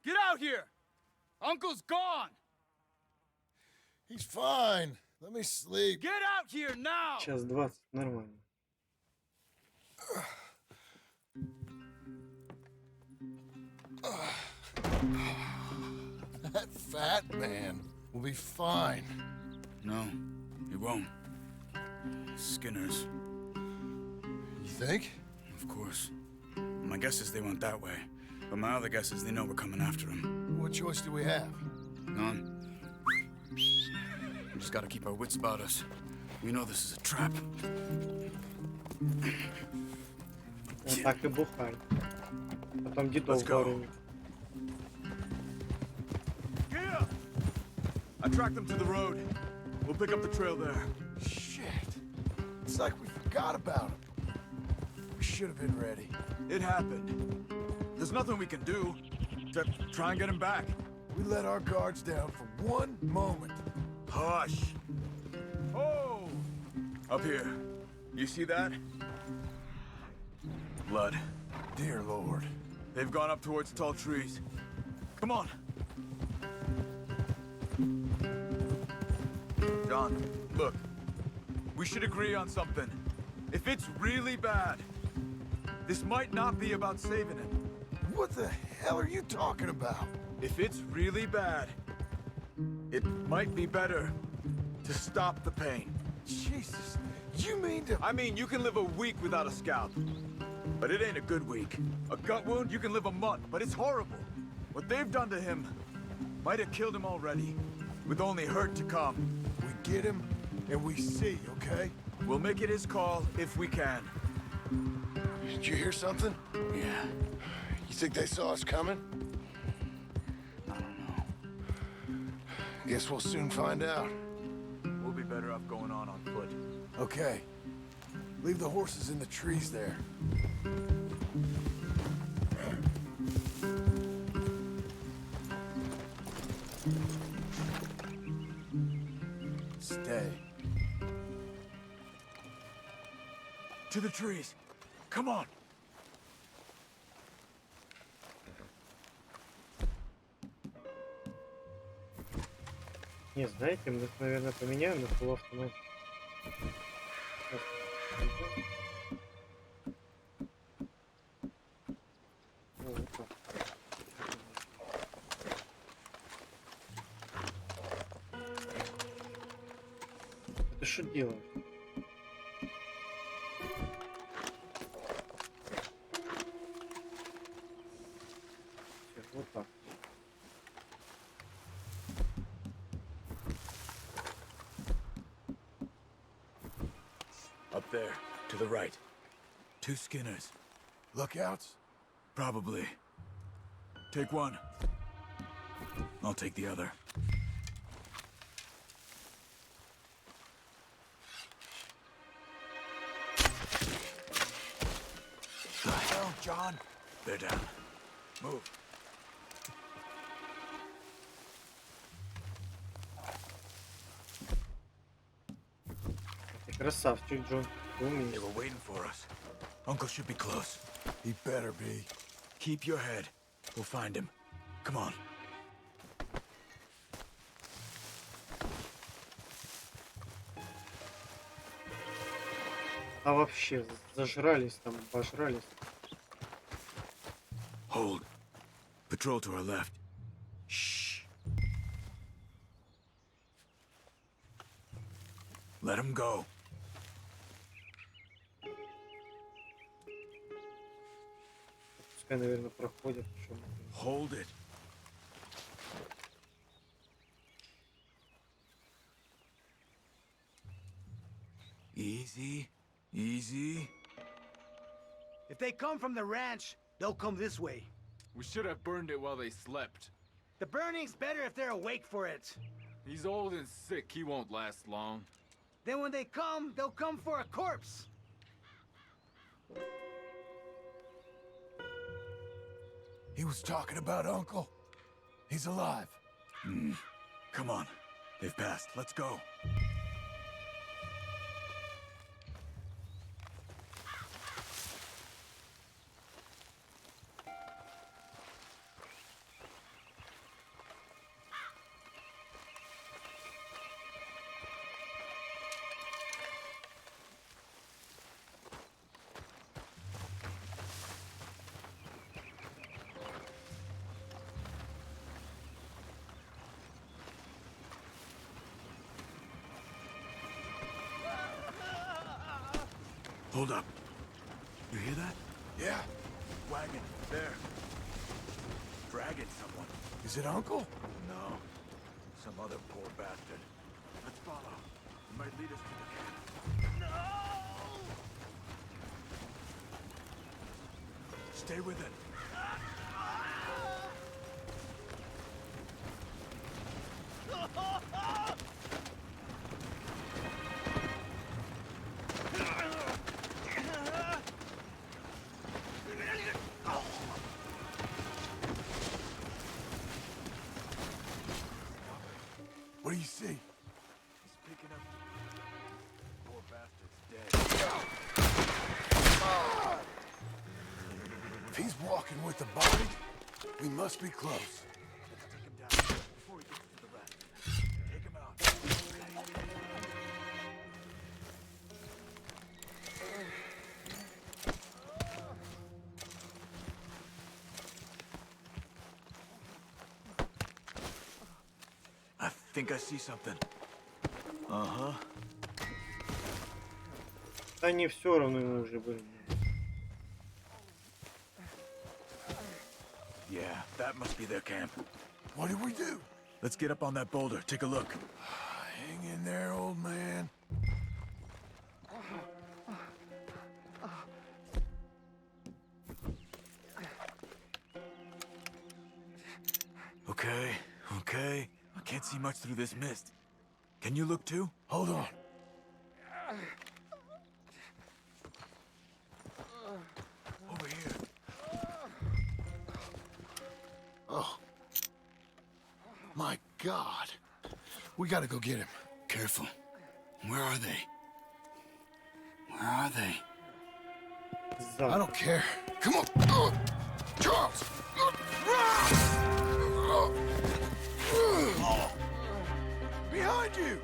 Get out here! Uncle's gone! He's fine. Let me sleep. Get out here now! Час 20, нормально. That fat man will be fine. No, he won't. Skinners. You think? Of course. My guess is they went that way. But my other guess is they know we're coming after them. What choice do we have? None. We just gotta keep our wits about us. We know this is a trap. Вот так и бухай. Потом дедов воруй. I tracked them to the road. We'll pick up the trail there. Shit. It's like we forgot about him. We should have been ready. It happened. There's nothing we can do to try and get him back. We let our guards down for one moment. Hush. Oh! Up here. You see that? Blood. Dear Lord. They've gone up towards tall trees. Come on. John, look. We should agree on something. If it's really bad, this might not be about saving him. What the hell are you talking about? If it's really bad, it might be better to stop the pain. Jesus, you mean to... I mean, you can live a week without a scalp, but it ain't a good week. A gut wound, you can live a month, but it's horrible. What they've done to him might have killed him already, with only hurt to come. We get him, and we see, okay? We'll make it his call if we can. Did you hear something? Yeah. You think they saw us coming? I don't know. Guess we'll soon find out. We'll be better off going on foot. Okay. Leave the horses in the trees there. Stay. To the trees. Come on. Не, знаете, мы, наверное, поменяем на полуавтомат. Вот так. Ты что делаешь? Вот так. Up there, to the right. 2 Skinners. Lookouts? Probably. Take one. I'll take the other. The hell, John? They're down. Move. Красавчик, Джон. They were waiting for us. Uncle should be close. He better be. Keep your head. We'll find him. Come on. А вообще, зажрались там, пожрались. Hold. Patrol to our left. Shh. Let him go. Пускай, наверное, проходят. Hold it. Easy. Easy. If they come from the ranch, they'll come this way. We should have burned it while they slept. The burning's better if they're awake for it. He's old and sick. He won't last long. Then when they come, they'll come for a corpse. He was talking about Uncle. He's alive. Come on. They've passed. Let's go. Hold up. You hear that? Yeah. Wagon. There. Dragging someone. Is it Uncle? No. Some other poor bastard. Let's follow. It might lead us to the camp. No! Stay with it. What do you see? He's picking up. Poor bastard's dead. If he's walking with the body, we must be close. Let's take him down before he gets to the rest. Take him out. I think I see something. Uh-huh. Да не все равно ему уже, блин. Yeah, that must be their camp. What do we do? Let's get up on that boulder. Take a look. Hang in there, old man. Okay, okay. I can't see much through this mist. Can you look too? Hold on. Over here. Oh. My God. We gotta go get him. Careful. Where are they? Where are they? I don't care. Come on. Charles. Behind you.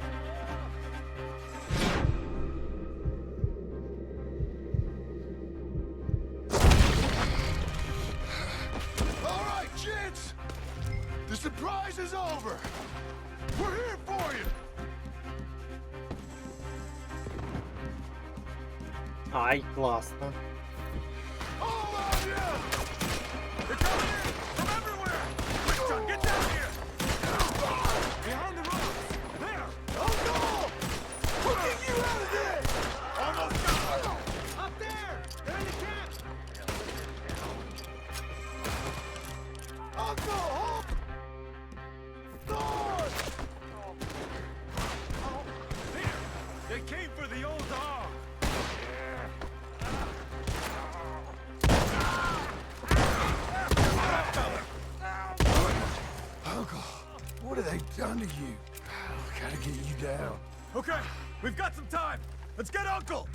All right, kids. The surprise is over. We're here for you. Ай, классно. All of you! They're coming in from everywhere! Quick, John, get down here! Behind the rocks! There! Oh no! We'll get you out of there! Almost got them! Up there! They're in the camp! Uncle! Hold! North! There! They came for the old dog! Uncle, what have they done to you? Gotta get you down. Okay, we've got some time. Let's get Uncle!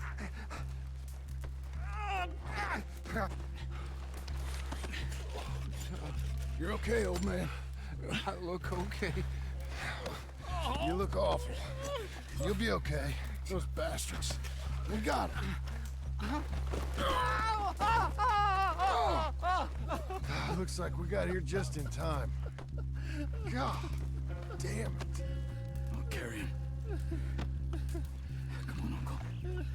You're okay, old man. I look okay. You look awful. You'll be okay. Those bastards. We got him. Looks like we got here just in time. God damn it. I'll carry him. Come on, Uncle. Come on.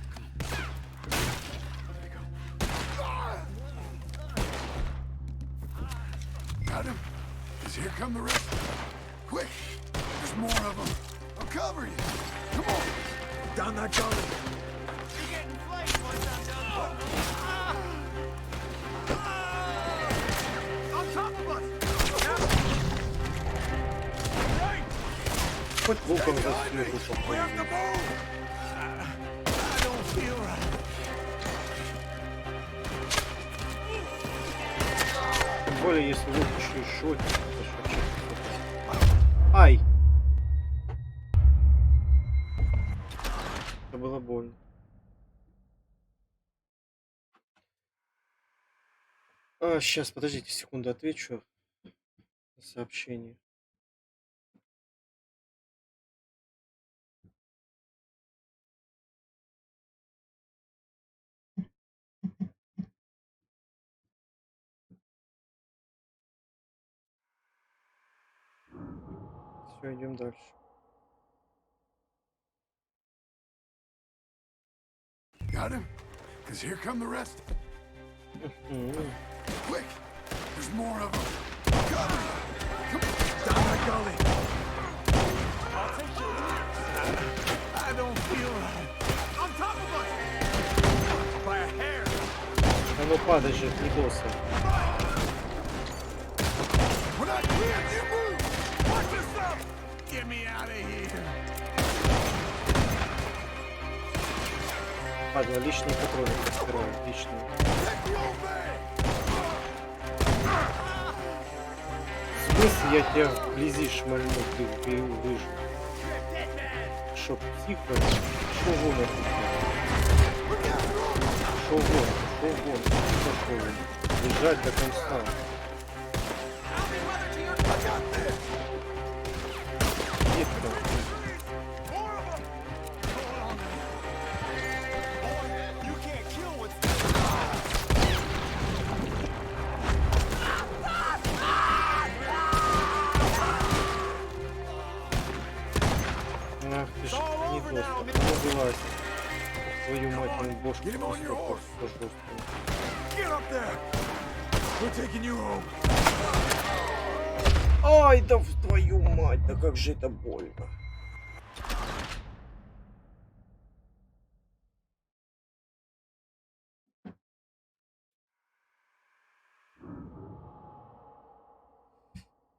There you go. Got him? 'Cause here come the rest. Quick! There's more of them. I'll cover you. Come on. Down that gully. You're getting flanked once I'm done. хоть луком за всю игру попробуй. Тем более, если лук еще и шотит, это ж вообще красота. Ай! Это было больно. Сейчас, подождите секунду, отвечу на сообщение. Все, идем дальше. Got him? Because here come the rest. Quick! There's more of them. Cover you! Come on! Down that gully! I'll take you. I don't feel right. On top of us! By a hair! А ну падай же, не босса. When I clear, you move! Watch yourself! Get me out of here! Падла, лишние патроны раскрывают, лишние. В смысле я тебя вблизи шмальну, ты выжил? Шо, психо? Шо вон это? Шо вон? Шо вон? Шо вон? Бежать до конца. Где ты там? Ах ты ж не доска, ну вылазь. Твою мать, он бошку просто жестко. Ай, да в твою мать, да как же это больно.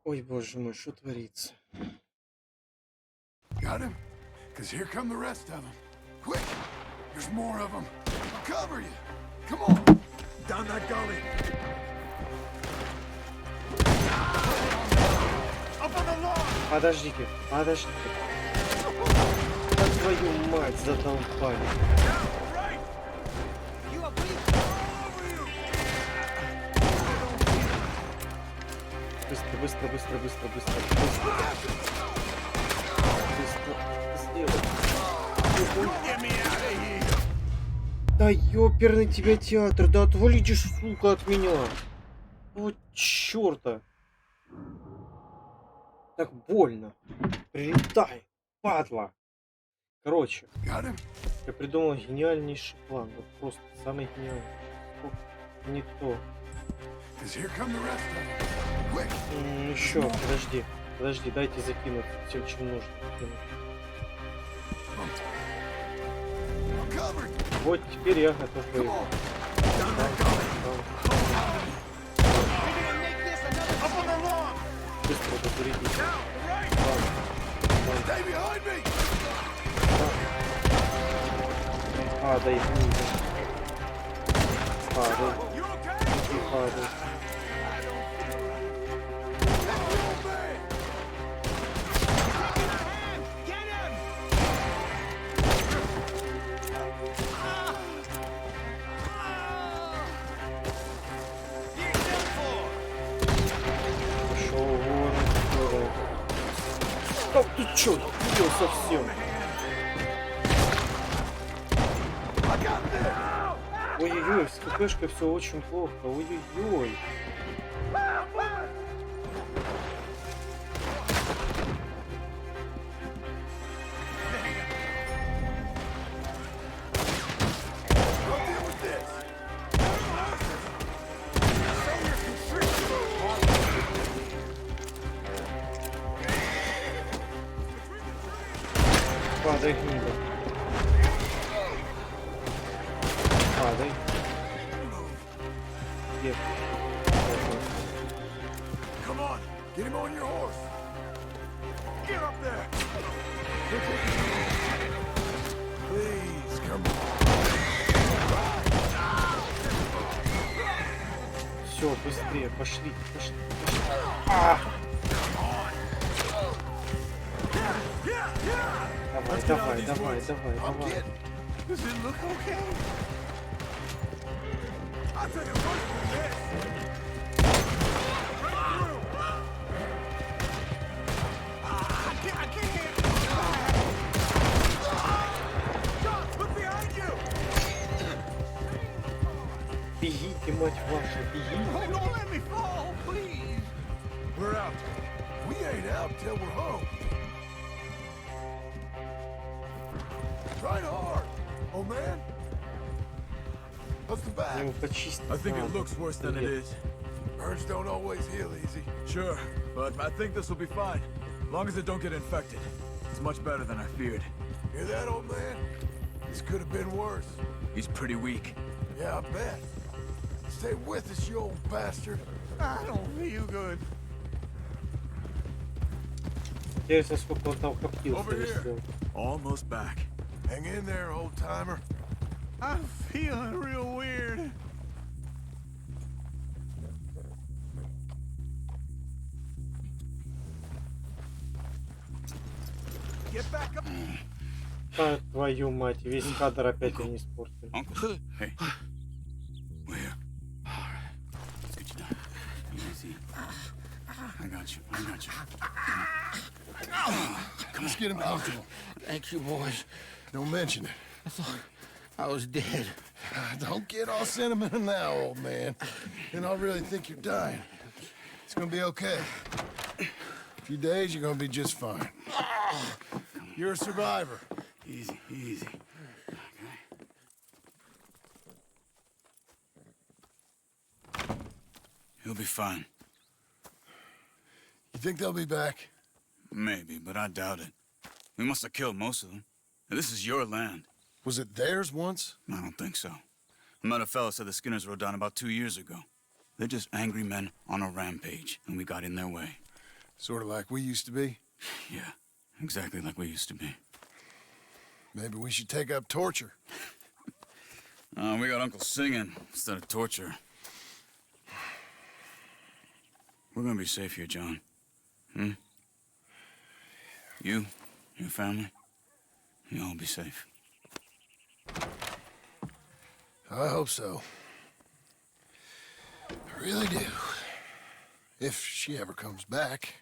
Ой, боже мой, что творится? Got him? Because here come the rest of them. Quick! There's more of them. I'll cover you. Come on! Down that gully. Up on the lawn! Подождите, подождите. Да твою мать, задолбали. Быстро, быстро, быстро, быстро, быстро, быстро. Да ёперный тебя театр, да отвалите, сука, от меня. Вот чёрта. Так больно. Прилетай, падла. Короче, я придумал гениальнейший план. Вот просто самый гениальный. Не то. Еще, подожди, дайте закинуть все, чем нужно. Вот теперь я готов воевать. Быстро дозарядись. Падай, гнида. Падай. И падай. Так ты чё, ё совсем? Ой-ой-ой, с КПшкой все очень плохо. Ой-ой-ой. Падай, гнида. Падай. Где? Come on, get him on your horse. Get up there! Please, come on. Все, быстрее, пошли, пошли, пошли. А! Давай, давай, давай, давай, давай. Does it look okay? I'll take it worse than this. I can't. John, look behind you. Бегите, мать вашу, бегите. Don't let me fall, please. We're out. We ain't out till we're home. Right hard. Oh, man. How's the back? Ему почистить I think it надо. looks worse than it is. Burns don't always heal easy. Sure, but I think this will be fine. As long as it don't get infected. It's much better than I feared. Hear that, old man? This could have been worse. He's pretty weak. Yeah, I bet. Stay with us, you old bastard. I don't feel good. Интересно, сколько он там коптил. Over here. Almost back. Hang in there, old timer. I'm feeling real weird. Get back up. А, твою мать, весь кадр опять они испортили. Uncle, hey. We're here. Let's get you down. Easy. I got you. I got you. Come on, get him comfortable. Thank you, boys. Don't mention it. I thought I was dead. Don't get all sentimental now, old man. Then I'll really think you're dying. It's gonna be okay. A few days, you're gonna be just fine. You're a survivor. Easy, easy. Okay. He'll be fine. You think they'll be back? Maybe, but I doubt it. We must have killed most of them. And this is your land. Was it theirs once? I don't think so. I met a fella said the Skinners rode down about 2 years ago. They're just angry men on a rampage, and we got in their way. Sort of like we used to be? Yeah, exactly like we used to be. Maybe we should take up torture. We got Uncle singing instead of torture. We're gonna be safe here, John. Hmm? You, your family, you'll all be safe. I hope so. I really do. If she ever comes back.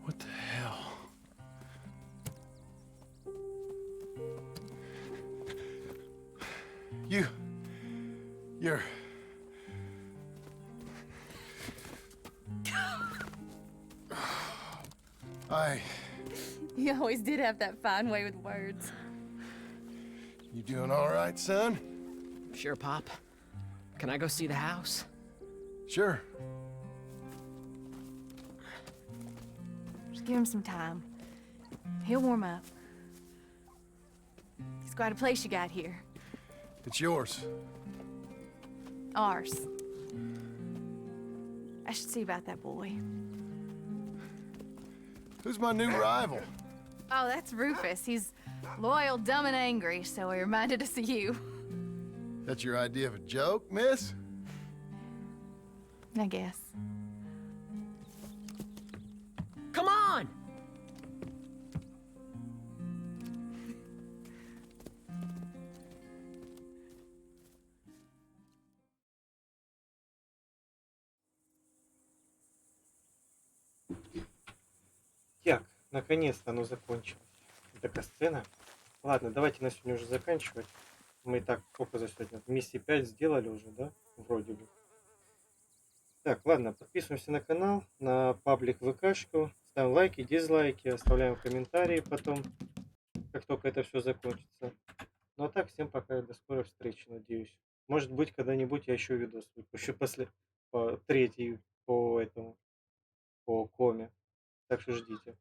What the hell? You're... You always did have that fine way with words. You doing all right, son? Sure, Pop. Can I go see the house? Sure. Just give him some time. He'll warm up. It's quite a place you got here. It's yours. Ours. I should see about that boy. Who's my new rival? Oh, that's Rufus. He's loyal, dumb, and angry, so he reminded us of you. That's your idea of a joke, miss? I guess. Come on! Ништяк. Наконец-то оно закончилось. Такая сцена. Ладно, давайте на сегодня уже заканчивать. Мы и так сколько за сегодня? Миссии 5 сделали уже, да? Вроде бы. Так, ладно, подписываемся на канал, на паблик ВКшку, ставим лайки, дизлайки, оставляем комментарии потом, как только это все закончится. Ну а так, всем пока, до скорой встречи, надеюсь. Может быть, когда-нибудь я еще видос выпущу после третий по этому, по коме. Так что ждите.